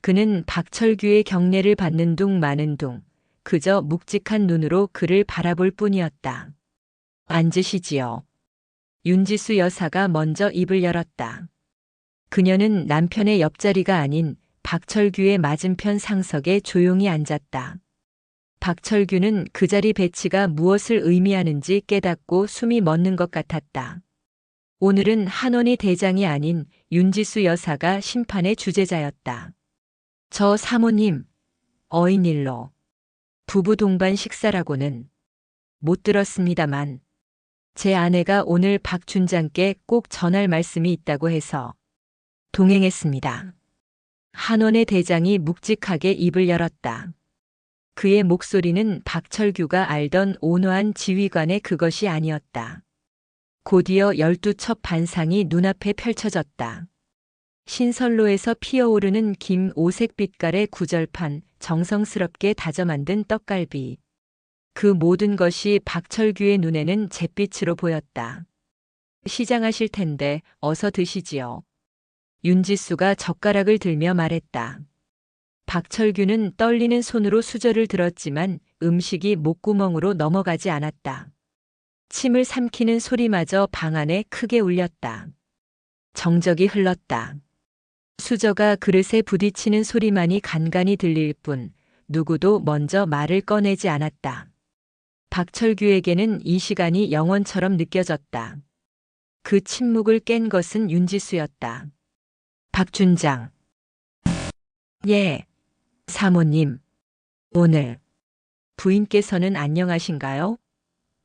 Speaker 1: 그는 박철규의 경례를 받는 둥 마는 둥 그저 묵직한 눈으로 그를 바라볼 뿐이었다. 앉으시지요. 윤지수 여사가 먼저 입을 열었다. 그녀는 남편의 옆자리가 아닌 박철규의 맞은편 상석에 조용히 앉았다. 박철규는 그 자리 배치가 무엇을 의미하는지 깨닫고 숨이 멎는 것 같았다. 오늘은 한원희 대장이 아닌 윤지수 여사가 심판의 주재자였다. 저 사모님, 어인일로 부부 동반 식사라고는 못 들었습니다만 제 아내가 오늘 박 춘장께 꼭 전할 말씀이 있다고 해서 동행했습니다. 한원의 대장이 묵직하게 입을 열었다. 그의 목소리는 박철규가 알던 온화한 지휘관의 그것이 아니었다. 곧이어 12첩 반상이 눈앞에 펼쳐졌다. 신선로에서 피어오르는 긴 오색 빛깔의 구절판, 정성스럽게 다져 만든 떡갈비. 그 모든 것이 박철규의 눈에는 잿빛으로 보였다. 시장하실 텐데 어서 드시지요. 윤지수가 젓가락을 들며 말했다. 박철규는 떨리는 손으로 수저를 들었지만 음식이 목구멍으로 넘어가지 않았다. 침을 삼키는 소리마저 방 안에 크게 울렸다. 정적이 흘렀다. 수저가 그릇에 부딪히는 소리만이 간간히 들릴 뿐 누구도 먼저 말을 꺼내지 않았다. 박철규에게는 이 시간이 영원처럼 느껴졌다. 그 침묵을 깬 것은 윤지수였다. 박 춘장. 예, 사모님. 오늘 부인께서는 안녕하신가요?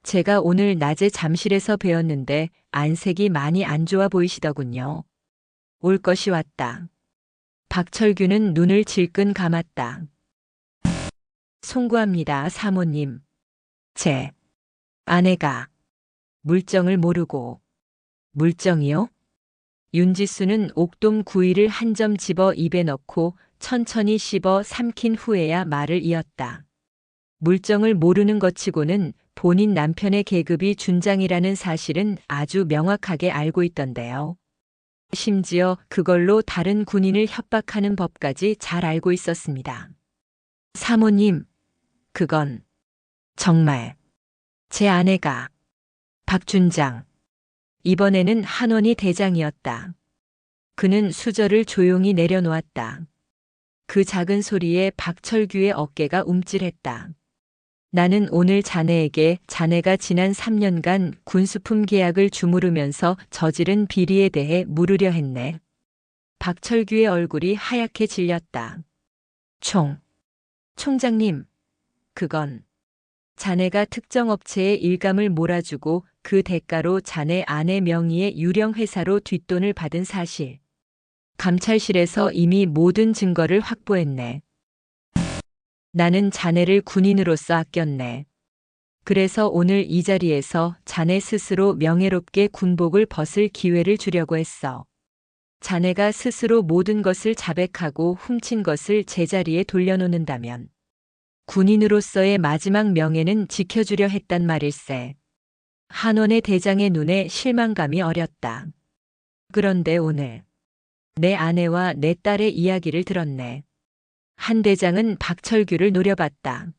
Speaker 1: 제가 오늘 낮에 잠실에서 뵈었는데 안색이 많이 안 좋아 보이시더군요. 올 것이 왔다. 박철규는 눈을 질끈 감았다. 송구합니다, 사모님. 제 아내가 물정을 모르고. 물정이요? 윤지수는 옥돔 구이를 한 점 집어 입에 넣고 천천히 씹어 삼킨 후에야 말을 이었다. 물정을 모르는 것치고는 본인 남편의 계급이 준장이라는 사실은 아주 명확하게 알고 있던데요. 심지어 그걸로 다른 군인을 협박하는 법까지 잘 알고 있었습니다. 사모님, 그건 정말 제 아내가 박준장. 이번에는 한원희 대장이었다. 그는 수저를 조용히 내려놓았다. 그 작은 소리에 박철규의 어깨가 움찔했다. 나는 오늘 자네에게 자네가 지난 3년간 군수품 계약을 주무르면서 저지른 비리에 대해 물으려 했네. 박철규의 얼굴이 하얗게 질렸다. 총장님, 그건 자네가 특정 업체에 일감을 몰아주고 그 대가로 자네 아내 명의의 유령 회사로 뒷돈을 받은 사실. 감찰실에서 이미 모든 증거를 확보했네. 나는 자네를 군인으로서 아꼈네. 그래서 오늘 이 자리에서 자네 스스로 명예롭게 군복을 벗을 기회를 주려고 했어. 자네가 스스로 모든 것을 자백하고 훔친 것을 제자리에 돌려놓는다면 군인으로서의 마지막 명예는 지켜주려 했단 말일세. 한원의 대장의 눈에 실망감이 어렸다. 그런데 오늘 내 아내와 내 딸의 이야기를 들었네. 한 대장은 박철규를 노려봤다.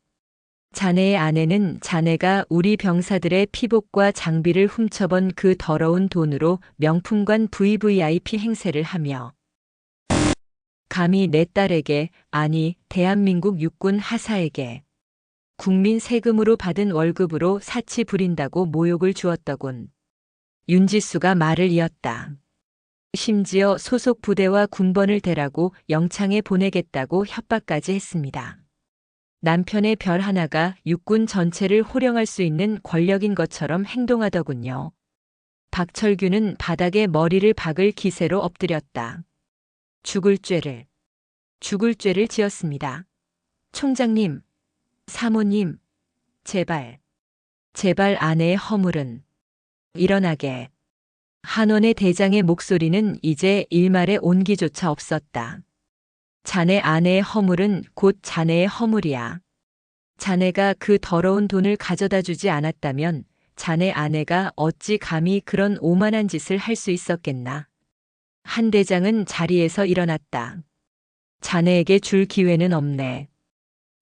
Speaker 1: 자네의 아내는 자네가 우리 병사들의 피복과 장비를 훔쳐본 그 더러운 돈으로 명품관 VVIP 행세를 하며 감히 내 딸에게, 아니 대한민국 육군 하사에게 국민 세금으로 받은 월급으로 사치 부린다고 모욕을 주었더군. 윤지수가 말을 이었다. 심지어 소속 부대와 군번을 대라고 영창에 보내겠다고 협박까지 했습니다. 남편의 별 하나가 육군 전체를 호령할 수 있는 권력인 것처럼 행동하더군요. 박철규는 바닥에 머리를 박을 기세로 엎드렸다. 죽을 죄를 지었습니다. 총장님, 사모님, 제발 아내의 허물은 일어나게. 한원의 대장의 목소리는 이제 일말의 온기조차 없었다. 자네 아내의 허물은 곧 자네의 허물이야. 자네가 그 더러운 돈을 가져다 주지 않았다면 자네 아내가 어찌 감히 그런 오만한 짓을 할 수 있었겠나. 한 대장은 자리에서 일어났다. 자네에게 줄 기회는 없네.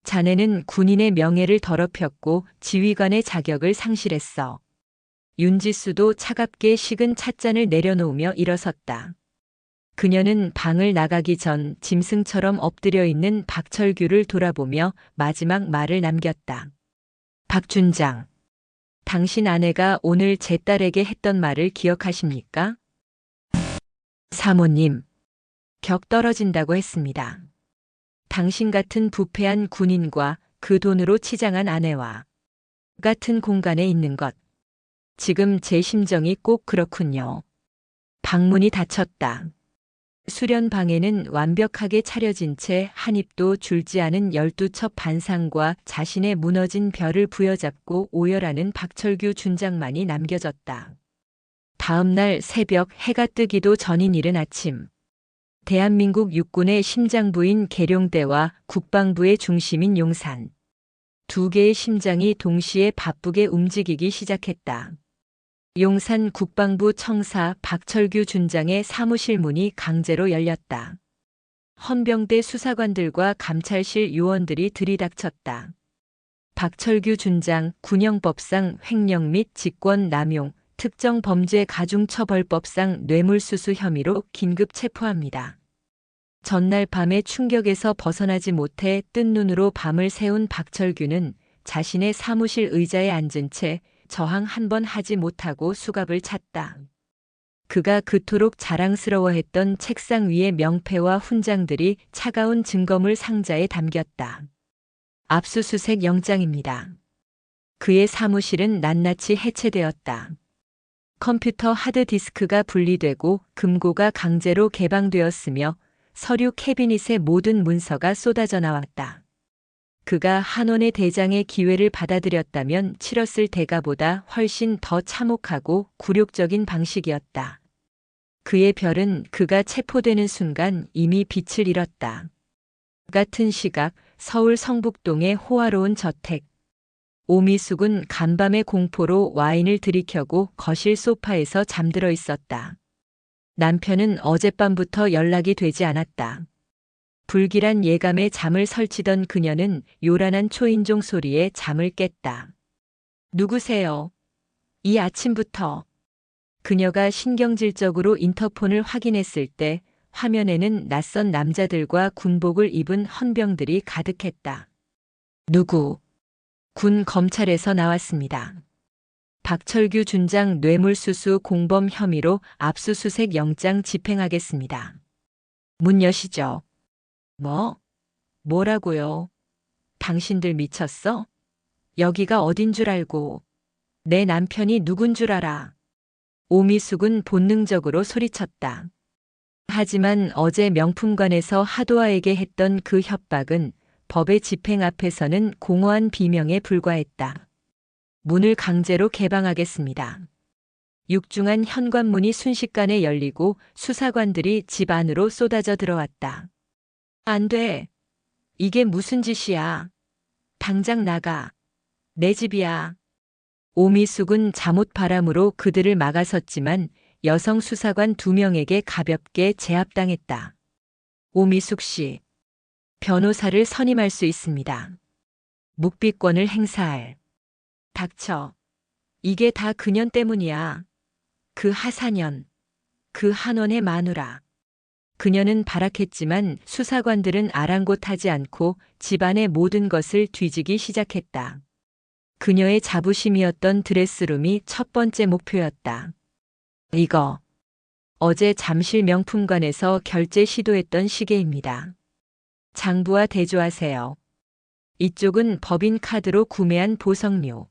Speaker 1: 자네는 군인의 명예를 더럽혔고 지휘관의 자격을 상실했어. 윤지수도 차갑게 식은 찻잔을 내려놓으며 일어섰다. 그녀는 방을 나가기 전 짐승처럼 엎드려 있는 박철규를 돌아보며 마지막 말을 남겼다. 박준장, 당신 아내가 오늘 제 딸에게 했던 말을 기억하십니까? 사모님, 격 떨어진다고 했습니다. 당신 같은 부패한 군인과 그 돈으로 치장한 아내와 같은 공간에 있는 것. 지금 제 심정이 꼭 그렇군요. 방문이 닫혔다. 수련방에는 완벽하게 차려진 채 한 입도 줄지 않은 12첩 반상과 자신의 무너진 별을 부여잡고 오열하는 박철규 준장만이 남겨졌다. 다음 날 새벽 해가 뜨기도 전인 이른 아침. 대한민국 육군의 심장부인 계룡대와 국방부의 중심인 용산. 두 개의 심장이 동시에 바쁘게 움직이기 시작했다. 용산 국방부 청사 박철규 준장의 사무실 문이 강제로 열렸다. 헌병대 수사관들과 감찰실 요원들이 들이닥쳤다. 박철규 준장 군형법상 횡령 및 직권남용, 특정범죄가중처벌법상 뇌물수수 혐의로 긴급 체포합니다. 전날 밤의 충격에서 벗어나지 못해 뜬 눈으로 밤을 새운 박철규는 자신의 사무실 의자에 앉은 채 저항 한 번 하지 못하고 수갑을 찼다. 그가 그토록 자랑스러워했던 책상 위의 명패와 훈장들이 차가운 증거물 상자에 담겼다. 압수수색 영장입니다. 그의 사무실은 낱낱이 해체되었다. 컴퓨터 하드디스크가 분리되고 금고가 강제로 개방되었으며 서류 캐비닛의 모든 문서가 쏟아져 나왔다. 그가 한원의 대장의 기회를 받아들였다면 치렀을 대가보다 훨씬 더 참혹하고 굴욕적인 방식이었다. 그의 별은 그가 체포되는 순간 이미 빛을 잃었다. 같은 시각 서울 성북동의 호화로운 저택. 오미숙은 간밤의 공포로 와인을 들이켜고 거실 소파에서 잠들어 있었다. 남편은 어젯밤부터 연락이 되지 않았다. 불길한 예감에 잠을 설치던 그녀는 요란한 초인종 소리에 잠을 깼다. 누구세요? 이 아침부터. 그녀가 신경질적으로 인터폰을 확인했을 때 화면에는 낯선 남자들과 군복을 입은 헌병들이 가득했다. 누구? 군 검찰에서 나왔습니다. 박철규 준장 뇌물수수 공범 혐의로 압수수색 영장 집행하겠습니다. 문 여시죠. 뭐라고요? 당신들 미쳤어? 여기가 어딘 줄 알고. 내 남편이 누군 줄 알아. 오미숙은 본능적으로 소리쳤다. 하지만 어제 명품관에서 하도아에게 했던 그 협박은 법의 집행 앞에서는 공허한 비명에 불과했다. 문을 강제로 개방하겠습니다. 육중한 현관문이 순식간에 열리고 수사관들이 집 안으로 쏟아져 들어왔다. 안 돼. 이게 무슨 짓이야. 당장 나가. 내 집이야. 오미숙은 잠옷 바람으로 그들을 막아섰지만 여성 수사관 2명에게 가볍게 제압당했다. 오미숙 씨, 변호사를 선임할 수 있습니다. 묵비권을 행사할. 닥쳐. 이게 다 그년 때문이야. 그 하사년. 그 한원의 마누라. 그녀는 발악했지만 수사관들은 아랑곳하지 않고 집안의 모든 것을 뒤지기 시작했다. 그녀의 자부심이었던 드레스룸이 첫 번째 목표였다. 이거. 어제 잠실 명품관에서 결제 시도했던 시계입니다. 장부와 대조하세요. 이쪽은 법인 카드로 구매한 보석료.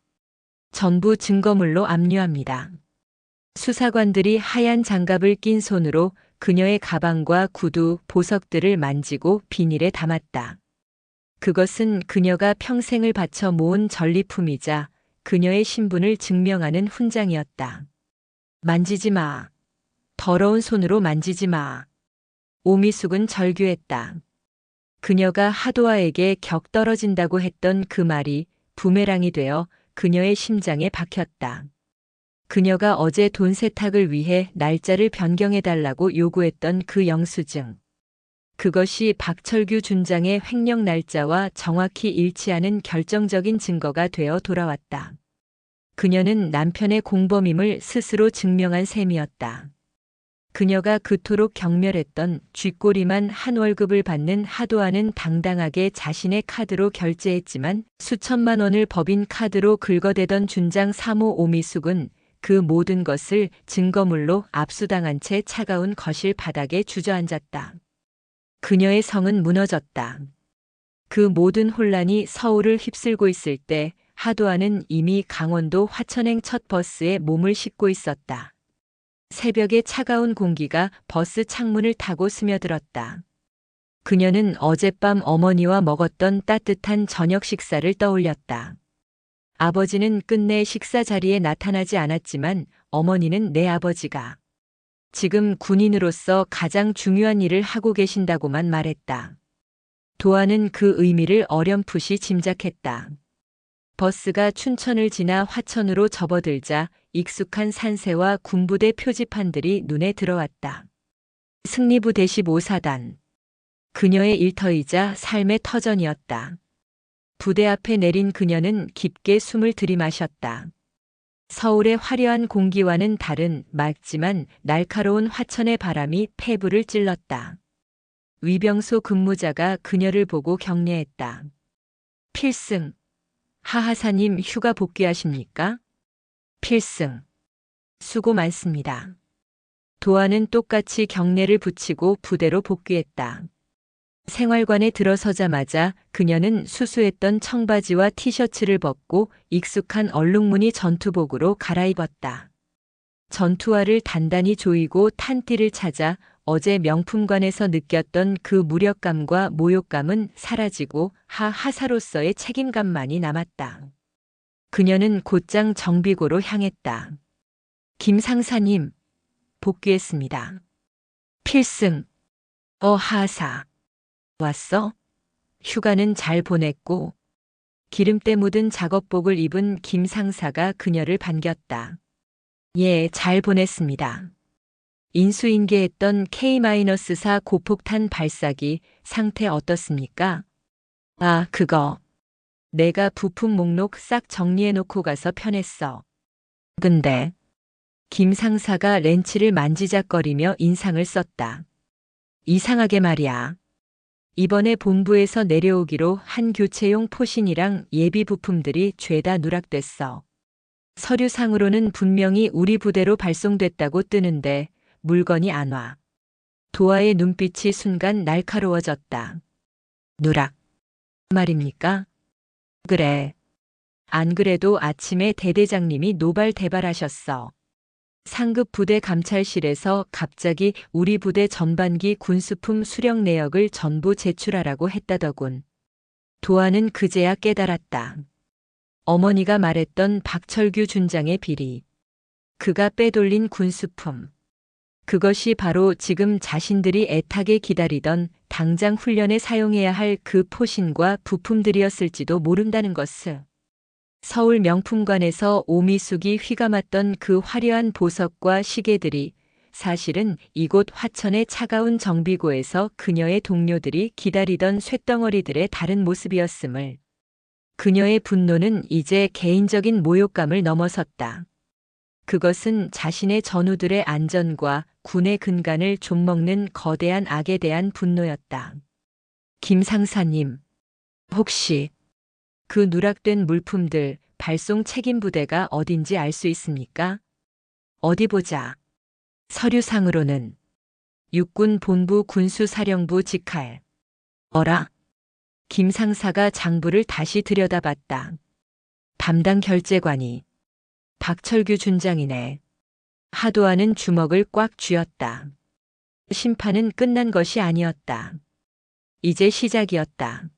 Speaker 1: 전부 증거물로 압류합니다. 수사관들이 하얀 장갑을 낀 손으로 그녀의 가방과 구두, 보석들을 만지고 비닐에 담았다. 그것은 그녀가 평생을 바쳐 모은 전리품이자 그녀의 신분을 증명하는 훈장이었다. 만지지 마. 더러운 손으로 만지지 마. 오미숙은 절규했다. 그녀가 하도아에게 격 떨어진다고 했던 그 말이 부메랑이 되어 그녀의 심장에 박혔다. 그녀가 어제 돈 세탁을 위해 날짜를 변경해달라고 요구했던 그 영수증. 그것이 박철규 준장의 횡령 날짜와 정확히 일치하는 결정적인 증거가 되어 돌아왔다. 그녀는 남편의 공범임을 스스로 증명한 셈이었다. 그녀가 그토록 경멸했던 쥐꼬리만 한 월급을 받는 하도하는 당당하게 자신의 카드로 결제했지만 수천만 원을 법인 카드로 긁어대던 준장 3호 오미숙은 그 모든 것을 증거물로 압수당한 채 차가운 거실 바닥에 주저앉았다. 그녀의 성은 무너졌다. 그 모든 혼란이 서울을 휩쓸고 있을 때 하도하는 이미 강원도 화천행 첫 버스에 몸을 싣고 있었다. 새벽의 차가운 공기가 버스 창문을 타고 스며들었다. 그녀는 어젯밤 어머니와 먹었던 따뜻한 저녁 식사를 떠올렸다. 아버지는 끝내 식사 자리에 나타나지 않았지만 어머니는 내 아버지가 지금 군인으로서 가장 중요한 일을 하고 계신다고만 말했다. 도아는 그 의미를 어렴풋이 짐작했다. 버스가 춘천을 지나 화천으로 접어들자 익숙한 산세와 군부대 표지판들이 눈에 들어왔다. 승리부대 15사단. 그녀의 일터이자 삶의 터전이었다. 부대 앞에 내린 그녀는 깊게 숨을 들이마셨다. 서울의 화려한 공기와는 다른 맑지만 날카로운 화천의 바람이 폐부를 찔렀다. 위병소 근무자가 그녀를 보고 격려했다. 필승. 하하사님 휴가 복귀하십니까? 필승. 수고 많습니다. 도아는 똑같이 경례를 붙이고 부대로 복귀했다. 생활관에 들어서자마자 그녀는 수수했던 청바지와 티셔츠를 벗고 익숙한 얼룩무늬 전투복으로 갈아입었다. 전투화를 단단히 조이고 탄띠를 찾아 어제 명품관에서 느꼈던 그 무력감과 모욕감은 사라지고 하하사로서의 책임감만이 남았다. 그녀는 곧장 정비고로 향했다. 김 상사님, 복귀했습니다. 필승. 하사. 왔어? 휴가는 잘 보냈고. 기름때 묻은 작업복을 입은 김 상사가 그녀를 반겼다. 예, 잘 보냈습니다. 인수인계했던 K-4 고폭탄 발사기 상태 어떻습니까? 아, 그거. 내가 부품 목록 싹 정리해놓고 가서 편했어. 근데 김 상사가 렌치를 만지작거리며 인상을 썼다. 이상하게 말이야. 이번에 본부에서 내려오기로 한 교체용 포신이랑 예비 부품들이 죄다 누락됐어. 서류상으로는 분명히 우리 부대로 발송됐다고 뜨는데 물건이 안 와. 도아의 눈빛이 순간 날카로워졌다. 누락 말입니까? 그래. 안 그래도 아침에 대대장님이 노발대발하셨어. 상급 부대 감찰실에서 갑자기 우리 부대 전반기 군수품 수령 내역을 전부 제출하라고 했다더군. 도아는 그제야 깨달았다. 어머니가 말했던 박철규 준장의 비리. 그가 빼돌린 군수품. 그것이 바로 지금 자신들이 애타게 기다리던 당장 훈련에 사용해야 할 그 포신과 부품들이었을지도 모른다는 것을. 서울 명품관에서 오미숙이 휘감았던 그 화려한 보석과 시계들이 사실은 이곳 화천의 차가운 정비고에서 그녀의 동료들이 기다리던 쇳덩어리들의 다른 모습이었음을. 그녀의 분노는 이제 개인적인 모욕감을 넘어섰다. 그것은 자신의 전우들의 안전과 군의 근간을 좀먹는 거대한 악에 대한 분노였다. 김 상사님, 혹시 그 누락된 물품들 발송 책임 부대가 어딘지 알 수 있습니까? 어디 보자. 서류상으로는 육군 본부 군수사령부 직할. 어라? 김 상사가 장부를 다시 들여다봤다. 담당 결재관이 박철규 준장이네. 하도하는 주먹을 꽉 쥐었다. 심판은 끝난 것이 아니었다. 이제 시작이었다.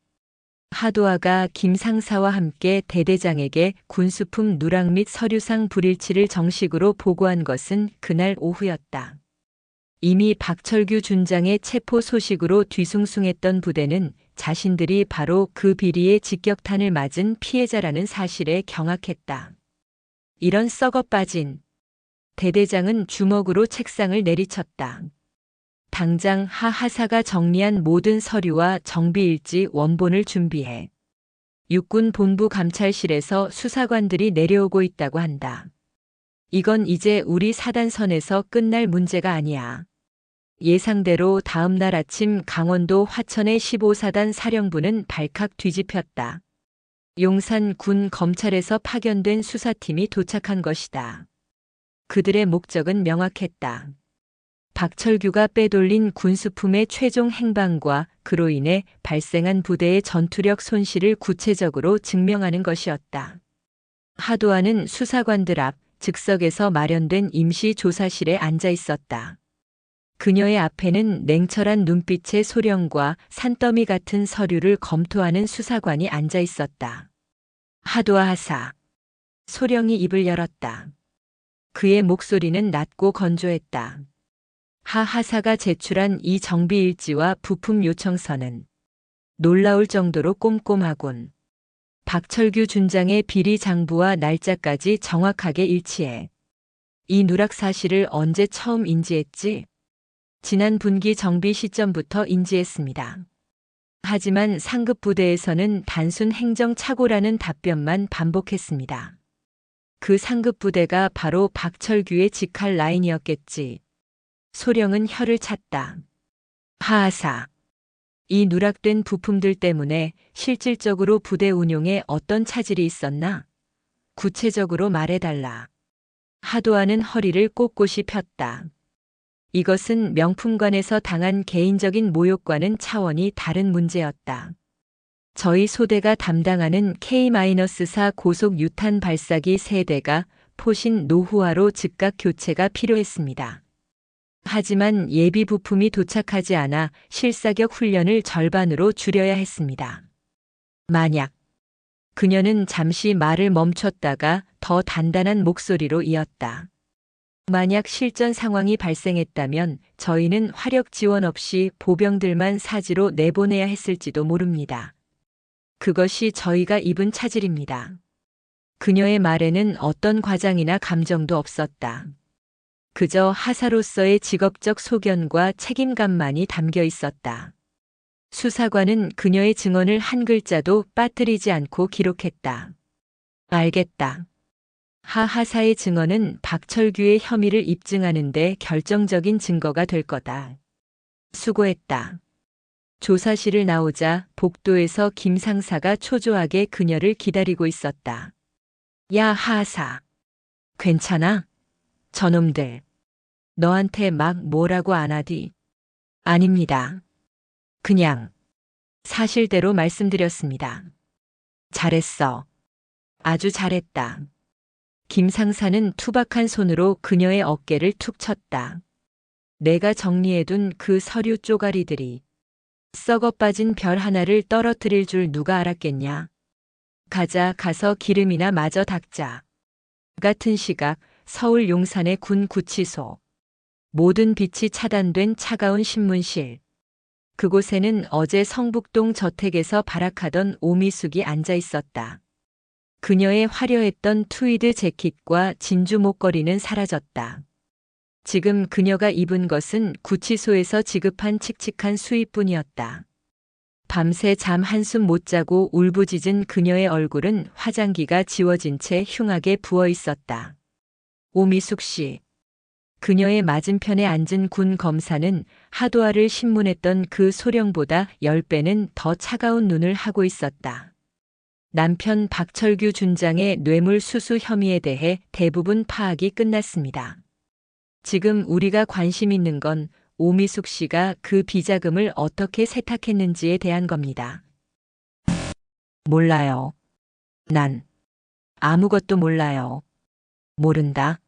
Speaker 1: 하도하가 김 상사와 함께 대대장에게 군수품 누락 및 서류상 불일치를 정식으로 보고한 것은 그날 오후였다. 이미 박철규 준장의 체포 소식으로 뒤숭숭했던 부대는 자신들이 바로 그 비리의 직격탄을 맞은 피해자라는 사실에 경악했다. 이런 썩어 빠진. 대대장은 주먹으로 책상을 내리쳤다. 당장 하하사가 정리한 모든 서류와 정비일지 원본을 준비해. 육군 본부 감찰실에서 수사관들이 내려오고 있다고 한다. 이건 이제 우리 사단선에서 끝날 문제가 아니야. 예상대로 다음 날 아침 강원도 화천의 15사단 사령부는 발칵 뒤집혔다. 용산 군 검찰에서 파견된 수사팀이 도착한 것이다. 그들의 목적은 명확했다. 박철규가 빼돌린 군수품의 최종 행방과 그로 인해 발생한 부대의 전투력 손실을 구체적으로 증명하는 것이었다. 하도하는 수사관들 앞 즉석에서 마련된 임시조사실에 앉아 있었다. 그녀의 앞에는 냉철한 눈빛의 소령과 산더미 같은 서류를 검토하는 수사관이 앉아 있었다. 하도하 하사. 소령이 입을 열었다. 그의 목소리는 낮고 건조했다. 하 하사가 제출한 이 정비일지와 부품 요청서는 놀라울 정도로 꼼꼼하군. 박철규 준장의 비리 장부와 날짜까지 정확하게 일치해. 이 누락 사실을 언제 처음 인지했지? 지난 분기 정비 시점부터 인지했습니다. 하지만 상급 부대에서는 단순 행정착오라는 답변만 반복했습니다. 그 상급 부대가 바로 박철규의 직할 라인이었겠지. 소령은 혀를 찼다. 하하사. 이 누락된 부품들 때문에 실질적으로 부대 운용에 어떤 차질이 있었나? 구체적으로 말해달라. 하도하는 허리를 꼿꼿이 폈다. 이것은 명품관에서 당한 개인적인 모욕과는 차원이 다른 문제였다. 저희 소대가 담당하는 K-4 고속 유탄 발사기 3대가 포신 노후화로 즉각 교체가 필요했습니다. 하지만 예비 부품이 도착하지 않아 실사격 훈련을 절반으로 줄여야 했습니다. 만약 그녀는 잠시 말을 멈췄다가 더 단단한 목소리로 이었다. 만약 실전 상황이 발생했다면 저희는 화력 지원 없이 보병들만 사지로 내보내야 했을지도 모릅니다. 그것이 저희가 입은 차질입니다. 그녀의 말에는 어떤 과장이나 감정도 없었다. 그저 하사로서의 직업적 소견과 책임감만이 담겨 있었다. 수사관은 그녀의 증언을 한 글자도 빠뜨리지 않고 기록했다. 알겠다. 하하사의 증언은 박철규의 혐의를 입증하는 데 결정적인 증거가 될 거다. 수고했다. 조사실을 나오자 복도에서 김 상사가 초조하게 그녀를 기다리고 있었다. 야, 하하사. 괜찮아? 저놈들. 너한테 막 뭐라고 안 하디? 아닙니다. 그냥 사실대로 말씀드렸습니다. 잘했어. 아주 잘했다. 김 상사는 투박한 손으로 그녀의 어깨를 툭 쳤다. 내가 정리해둔 그 서류 쪼가리들이 썩어 빠진 별 하나를 떨어뜨릴 줄 누가 알았겠냐. 가서 기름이나 마저 닦자. 같은 시각 서울 용산의 군 구치소. 모든 빛이 차단된 차가운 신문실. 그곳에는 어제 성북동 저택에서 발악하던 오미숙이 앉아 있었다. 그녀의 화려했던 트위드 재킷과 진주 목걸이는 사라졌다. 지금 그녀가 입은 것은 구치소에서 지급한 칙칙한 수의뿐이었다. 밤새 잠 한숨 못 자고 울부짖은 그녀의 얼굴은 화장기가 지워진 채 흉하게 부어 있었다. 오미숙 씨. 그녀의 맞은편에 앉은 군 검사는 하도하를 신문했던 그 소령보다 10배는 더 차가운 눈을 하고 있었다. 남편 박철규 준장의 뇌물수수 혐의에 대해 대부분 파악이 끝났습니다. 지금 우리가 관심 있는 건 오미숙 씨가 그 비자금을 어떻게 세탁했는지에 대한 겁니다. 몰라요. 난 아무것도 몰라요. 모른다.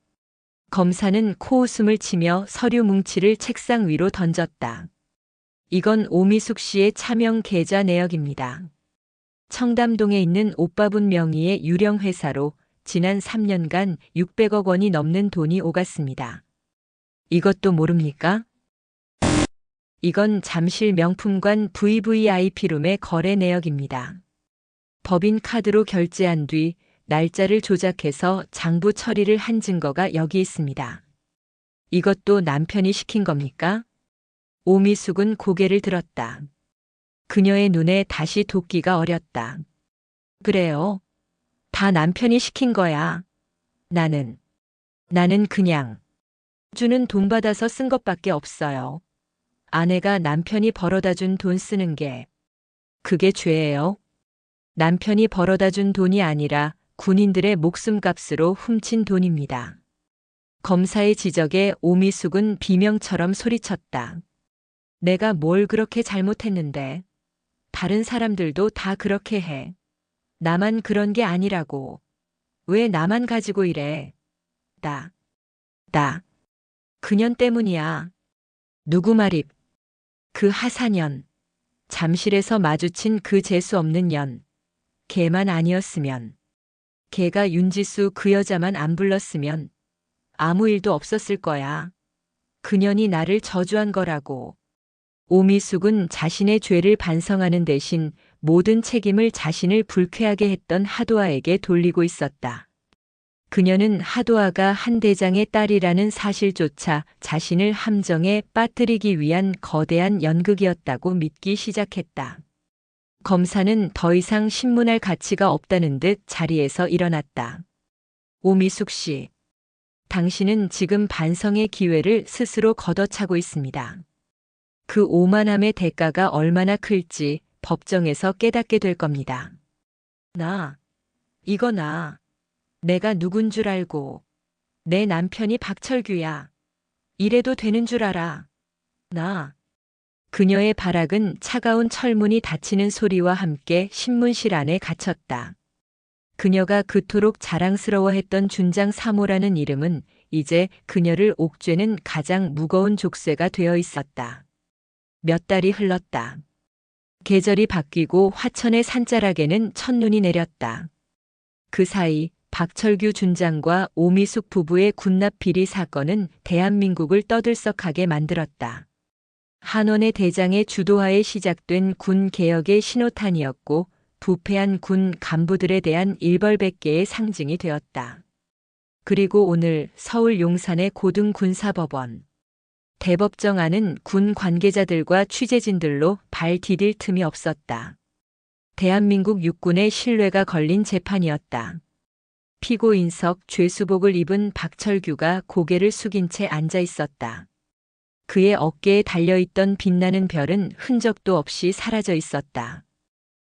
Speaker 1: 검사는 코웃음을 치며 서류 뭉치를 책상 위로 던졌다. 이건 오미숙 씨의 차명 계좌 내역입니다. 청담동에 있는 오빠분 명의의 유령 회사로 지난 3년간 600억 원이 넘는 돈이 오갔습니다. 이것도 모릅니까? 이건 잠실 명품관 VVIP룸의 거래 내역입니다. 법인 카드로 결제한 뒤 날짜를 조작해서 장부 처리를 한 증거가 여기 있습니다. 이것도 남편이 시킨 겁니까? 오미숙은 고개를 들었다. 그녀의 눈에 다시 도끼가 어렸다. 그래요. 다 남편이 시킨 거야. 나는 나는 그냥 주는 돈 받아서 쓴 것밖에 없어요. 아내가 남편이 벌어다 준 돈 쓰는 게 그게 죄예요? 남편이 벌어다 준 돈이 아니라 군인들의 목숨값으로 훔친 돈입니다. 검사의 지적에 오미숙은 비명처럼 소리쳤다. 내가 뭘 그렇게 잘못했는데? 다른 사람들도 다 그렇게 해. 나만 그런 게 아니라고. 왜 나만 가지고 이래? 나. 그년 때문이야. 누구 말입? 그 하사년. 잠실에서 마주친 그 재수 없는 년. 걔만 아니었으면. 걔가 윤지수 그 여자만 안 불렀으면 아무 일도 없었을 거야. 그년이 나를 저주한 거라고. 오미숙은 자신의 죄를 반성하는 대신 모든 책임을 자신을 불쾌하게 했던 하도아에게 돌리고 있었다. 그녀는 하도아가 한 대장의 딸이라는 사실조차 자신을 함정에 빠뜨리기 위한 거대한 연극이었다고 믿기 시작했다. 검사는 더 이상 신문할 가치가 없다는 듯 자리에서 일어났다. 오미숙 씨, 당신은 지금 반성의 기회를 스스로 걷어차고 있습니다. 그 오만함의 대가가 얼마나 클지 법정에서 깨닫게 될 겁니다. 나. 내가 누군 줄 알고. 내 남편이 박철규야. 이래도 되는 줄 알아. 나. 그녀의 발악은 차가운 철문이 닫히는 소리와 함께 신문실 안에 갇혔다. 그녀가 그토록 자랑스러워했던 준장 3호라는 이름은 이제 그녀를 옥죄는 가장 무거운 족쇄가 되어 있었다. 몇 달이 흘렀다. 계절이 바뀌고 화천의 산자락에는 첫눈이 내렸다. 그 사이 박철규 준장과 오미숙 부부의 군납 비리 사건은 대한민국을 떠들썩하게 만들었다. 한원의 대장의 주도하에 시작된 군 개혁의 신호탄이었고 부패한 군 간부들에 대한 일벌백계의 상징이 되었다. 그리고 오늘 서울 용산의 고등군사법원. 대법정 안은 군 관계자들과 취재진들로 발 디딜 틈이 없었다. 대한민국 육군의 신뢰가 걸린 재판이었다. 피고인석 죄수복을 입은 박철규가 고개를 숙인 채 앉아 있었다. 그의 어깨에 달려있던 빛나는 별은 흔적도 없이 사라져 있었다.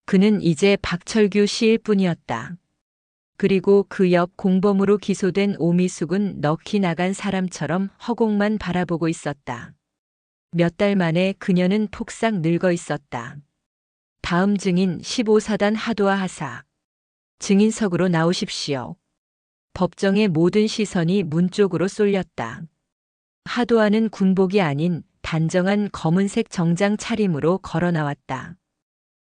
Speaker 1: 그는 이제 박철규 씨일 뿐이었다. 그리고 그 옆 공범으로 기소된 오미숙은 넋이 나간 사람처럼 허공만 바라보고 있었다. 몇 달 만에 그녀는 폭삭 늙어 있었다. 다음 증인 15사단 하도아 하사. 증인석으로 나오십시오. 법정의 모든 시선이 문 쪽으로 쏠렸다. 하도아는 군복이 아닌 단정한 검은색 정장 차림으로 걸어 나왔다.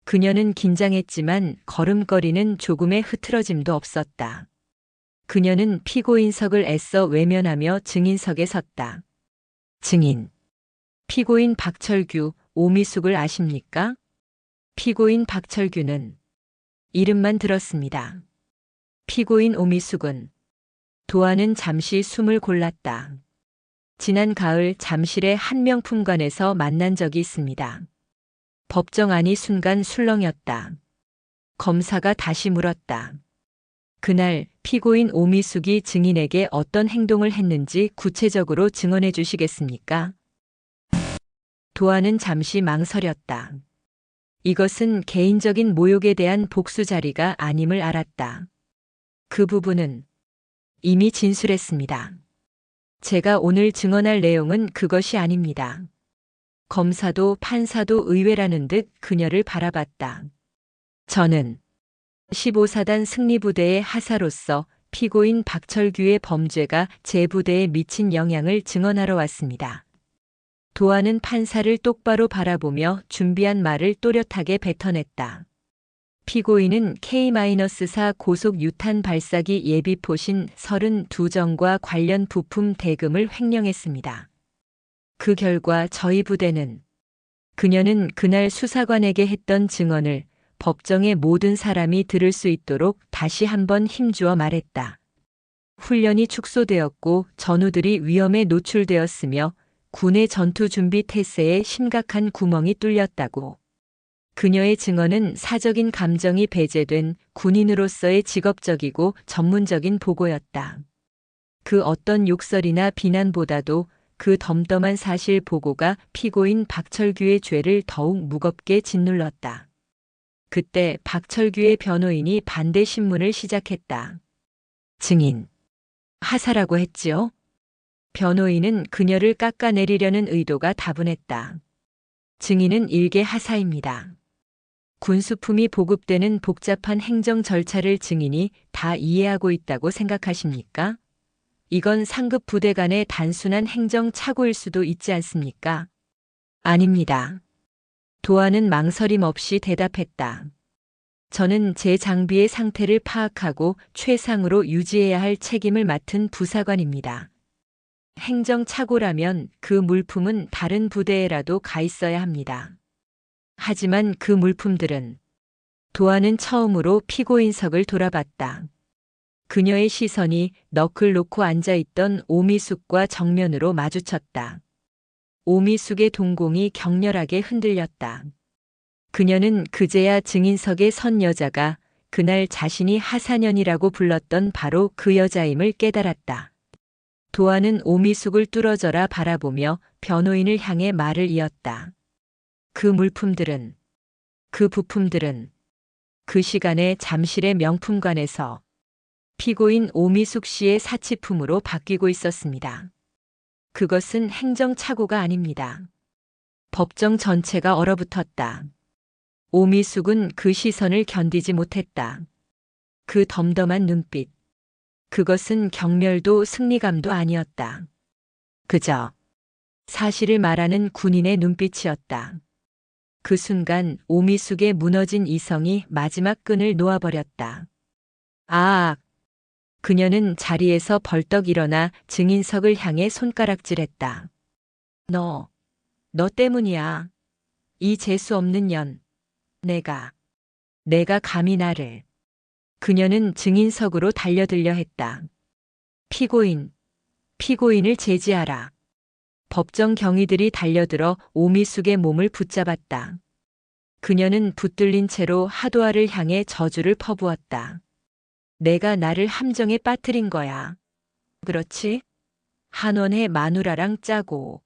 Speaker 1: 그녀는 긴장했지만 걸음걸이는 조금의 흐트러짐도 없었다. 그녀는 피고인석을 애써 외면하며 증인석에 섰다. 증인. 피고인 박철규, 오미숙을 아십니까? 피고인 박철규는 이름만 들었습니다. 피고인 오미숙은 도아는 잠시 숨을 골랐다. 지난 가을 잠실의 한 명품관에서 만난 적이 있습니다. 법정 안이 순간 술렁였다. 검사가 다시 물었다. 그날 피고인 오미숙이 증인에게 어떤 행동을 했는지 구체적으로 증언해 주시겠습니까? 도아는 잠시 망설였다. 이것은 개인적인 모욕에 대한 복수 자리가 아님을 알았다. 그 부분은 이미 진술했습니다. 제가 오늘 증언할 내용은 그것이 아닙니다. 검사도 판사도 의외라는 듯 그녀를 바라봤다. 저는 15사단 승리부대의 하사로서 피고인 박철규의 범죄가 제 부대에 미친 영향을 증언하러 왔습니다. 도아는 판사를 똑바로 바라보며 준비한 말을 또렷하게 뱉어냈다. 피고인은 K-4 고속 유탄 발사기 예비 포신 32정과 관련 부품 대금을 횡령했습니다. 그 결과 저희 부대는 그녀는 그날 수사관에게 했던 증언을 법정의 모든 사람이 들을 수 있도록 다시 한번 힘주어 말했다. 훈련이 축소되었고 전우들이 위험에 노출되었으며 군의 전투 준비 태세에 심각한 구멍이 뚫렸다고. 그녀의 증언은 사적인 감정이 배제된 군인으로서의 직업적이고 전문적인 보고였다. 그 어떤 욕설이나 비난보다도 그 덤덤한 사실 보고가 피고인 박철규의 죄를 더욱 무겁게 짓눌렀다. 그때 박철규의 변호인이 반대 신문을 시작했다. 증인. 하사라고 했지요? 변호인은 그녀를 깎아내리려는 의도가 다분했다. 증인은 일개 하사입니다. 군수품이 보급되는 복잡한 행정 절차를 증인이 다 이해하고 있다고 생각하십니까? 이건 상급 부대 간의 단순한 행정 착오일 수도 있지 않습니까? 아닙니다. 도안은 망설임 없이 대답했다. 저는 제 장비의 상태를 파악하고 최상으로 유지해야 할 책임을 맡은 부사관입니다. 행정 착오라면 그 물품은 다른 부대에라도 가 있어야 합니다. 하지만 그 물품들은 도안은 처음으로 피고인석을 돌아봤다. 그녀의 시선이 넋을 놓고 앉아있던 오미숙과 정면으로 마주쳤다. 오미숙의 동공이 격렬하게 흔들렸다. 그녀는 그제야 증인석에 선 여자가 그날 자신이 하사년이라고 불렀던 바로 그 여자임을 깨달았다. 도안은 오미숙을 뚫어져라 바라보며 변호인을 향해 말을 이었다. 그 물품들은, 그 부품들은 그 시간에 잠실의 명품관에서 피고인 오미숙 씨의 사치품으로 바뀌고 있었습니다. 그것은 행정착오가 아닙니다. 법정 전체가 얼어붙었다. 오미숙은 그 시선을 견디지 못했다. 그 덤덤한 눈빛. 그것은 경멸도 승리감도 아니었다. 그저 사실을 말하는 군인의 눈빛이었다. 그 순간 오미숙의 무너진 이성이 마지막 끈을 놓아버렸다. 아! 그녀는 자리에서 벌떡 일어나 증인석을 향해 손가락질했다. 너 때문이야. 이 재수 없는 년. 내가 감히 나를. 그녀는 증인석으로 달려들려 했다. 피고인을 제지하라. 법정 경위들이 달려들어 오미숙의 몸을 붙잡았다. 그녀는 붙들린 채로 하도하를 향해 저주를 퍼부었다. 내가 나를 함정에 빠뜨린 거야. 그렇지? 한원의 마누라랑 짜고.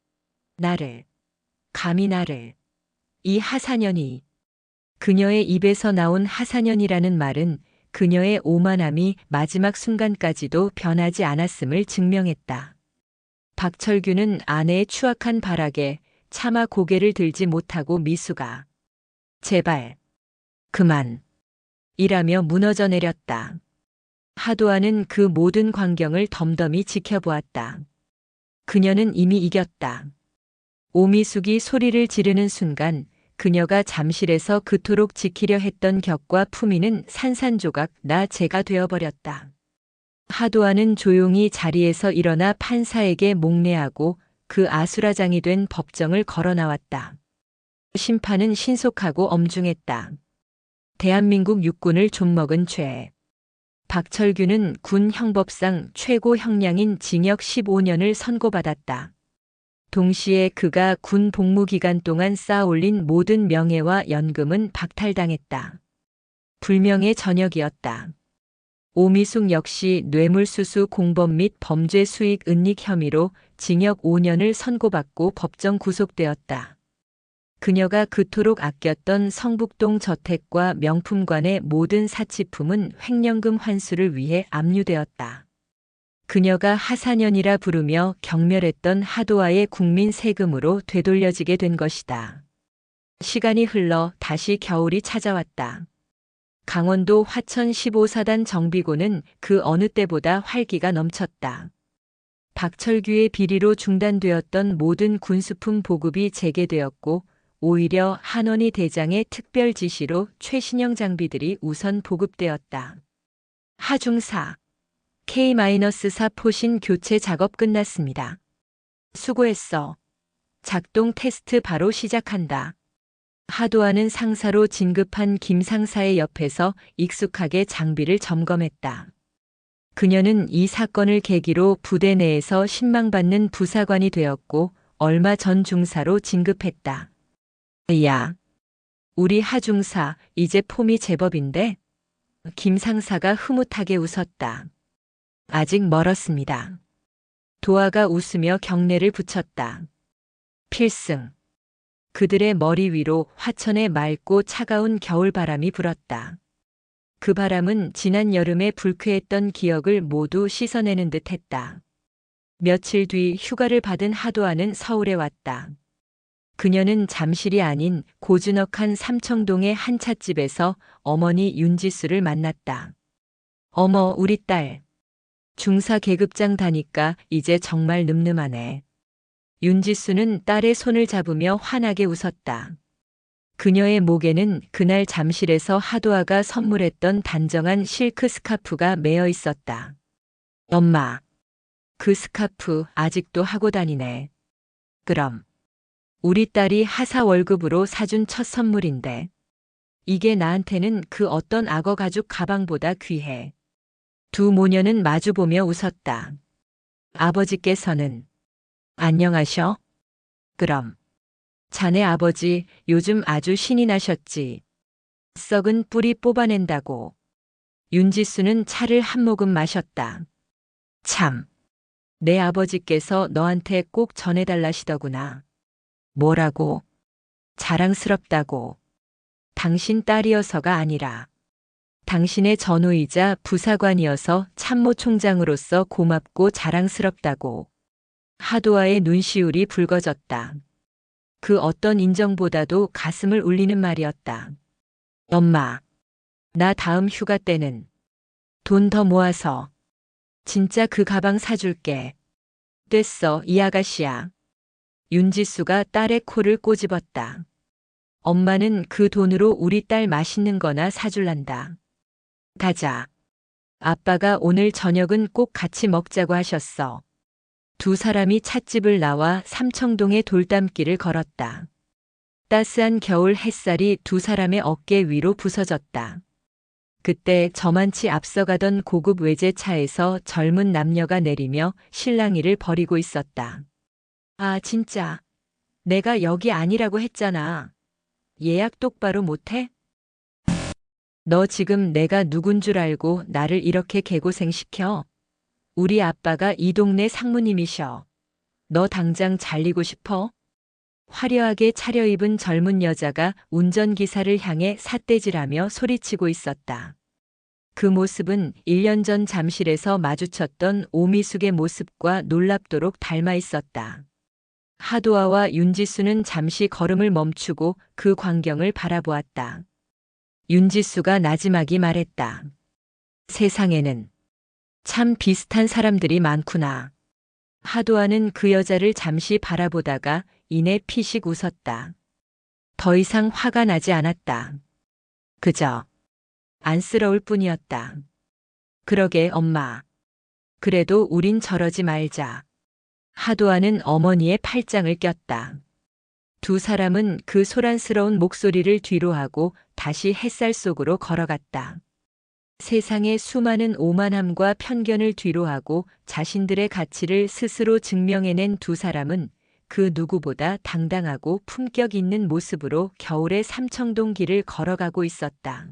Speaker 1: 감히 나를. 이 하사년이. 그녀의 입에서 나온 하사년이라는 말은 그녀의 오만함이 마지막 순간까지도 변하지 않았음을 증명했다. 박철규는 아내의 추악한 발악에 차마 고개를 들지 못하고 미수가 제발 그만 이라며 무너져 내렸다. 하도하는 그 모든 광경을 덤덤히 지켜보았다. 그녀는 이미 이겼다. 오미숙이 소리를 지르는 순간 그녀가 잠실에서 그토록 지키려 했던 격과 품위는 산산조각 나 제가 되어버렸다. 하도하는 조용히 자리에서 일어나 판사에게 목례하고 그 아수라장이 된 법정을 걸어 나왔다. 심판은 신속하고 엄중했다. 대한민국 육군을 좀먹은 죄. 박철규는 군 형법상 최고 형량인 징역 15년을 선고받았다. 동시에 그가 군 복무 기간 동안 쌓아올린 모든 명예와 연금은 박탈당했다. 불명예 전역이었다. 오미숙 역시 뇌물수수 공범 및 범죄 수익 은닉 혐의로 징역 5년을 선고받고 법정 구속되었다. 그녀가 그토록 아꼈던 성북동 저택과 명품관의 모든 사치품은 횡령금 환수를 위해 압류되었다. 그녀가 하사년이라 부르며 경멸했던 하도하의 국민 세금으로 되돌려지게 된 것이다. 시간이 흘러 다시 겨울이 찾아왔다. 강원도 화천 15사단 정비고는 그 어느 때보다 활기가 넘쳤다. 박철규의 비리로 중단되었던 모든 군수품 보급이 재개되었고 오히려 한원희 대장의 특별 지시로 최신형 장비들이 우선 보급되었다. 하중사 K-4 포신 교체 작업 끝났습니다. 수고했어. 작동 테스트 바로 시작한다. 하도하는 상사로 진급한 김 상사의 옆에서 익숙하게 장비를 점검했다. 그녀는 이 사건을 계기로 부대 내에서 신망받는 부사관이 되었고 얼마 전 중사로 진급했다. 야, 우리 하중사 이제 폼이 제법인데? 김 상사가 흐뭇하게 웃었다. 아직 멀었습니다. 도아가 웃으며 경례를 붙였다. 필승. 그들의 머리 위로 화천의 맑고 차가운 겨울바람이 불었다. 그 바람은 지난 여름에 불쾌했던 기억을 모두 씻어내는 듯 했다. 며칠 뒤 휴가를 받은 하도아는 서울에 왔다. 그녀는 잠실이 아닌 고즈넉한 삼청동의 한 찻집에서 어머니 윤지수를 만났다. 어머, 우리 딸. 중사 계급장 다니까 이제 정말 늠름하네. 윤지수는 딸의 손을 잡으며 환하게 웃었다. 그녀의 목에는 그날 잠실에서 하도아가 선물했던 단정한 실크 스카프가 매어 있었다. 엄마, 그 스카프 아직도 하고 다니네. 그럼. 우리 딸이 하사 월급으로 사준 첫 선물인데. 이게 나한테는 그 어떤 악어 가죽 가방보다 귀해. 두 모녀는 마주보며 웃었다. 아버지께서는 안녕하셔? 그럼. 자네 아버지 요즘 아주 신이 나셨지. 썩은 뿌리 뽑아낸다고. 윤지수는 차를 한 모금 마셨다. 참. 내 아버지께서 너한테 꼭 전해달라시더구나. 뭐라고? 자랑스럽다고. 당신 딸이어서가 아니라 당신의 전우이자 부사관이어서 참모총장으로서 고맙고 자랑스럽다고. 하도아의 눈시울이 붉어졌다. 그 어떤 인정보다도 가슴을 울리는 말이었다. 엄마, 나 다음 휴가 때는 돈 더 모아서 진짜 그 가방 사줄게. 됐어, 이 아가씨야. 윤지수가 딸의 코를 꼬집었다. 엄마는 그 돈으로 우리 딸 맛있는 거나 사줄란다. 가자. 아빠가 오늘 저녁은 꼭 같이 먹자고 하셨어. 두 사람이 찻집을 나와 삼청동의 돌담길을 걸었다. 따스한 겨울 햇살이 두 사람의 어깨 위로 부서졌다. 그때 저만치 앞서가던 고급 외제차에서 젊은 남녀가 내리며 실랑이를 벌이고 있었다. 아, 진짜. 내가 여기 아니라고 했잖아. 예약 똑바로 못해? 너 지금 내가 누군 줄 알고 나를 이렇게 개고생시켜? 우리 아빠가 이 동네 상무님이셔. 너 당장 잘리고 싶어? 화려하게 차려입은 젊은 여자가 운전기사를 향해 삿대질하며 소리치고 있었다. 그 모습은 1년 전 잠실에서 마주쳤던 오미숙의 모습과 놀랍도록 닮아 있었다. 하도아와 윤지수는 잠시 걸음을 멈추고 그 광경을 바라보았다. 윤지수가 나지막이 말했다. 세상에는 참 비슷한 사람들이 많구나. 하도아는 그 여자를 잠시 바라보다가 이내 피식 웃었다. 더 이상 화가 나지 않았다. 그저 안쓰러울 뿐이었다. 그러게 엄마. 그래도 우린 저러지 말자. 하도아는 어머니의 팔짱을 꼈다. 두 사람은 그 소란스러운 목소리를 뒤로하고 다시 햇살 속으로 걸어갔다. 세상의 수많은 오만함과 편견을 뒤로하고 자신들의 가치를 스스로 증명해낸 두 사람은 그 누구보다 당당하고 품격 있는 모습으로 겨울의 삼청동 길을 걸어가고 있었다.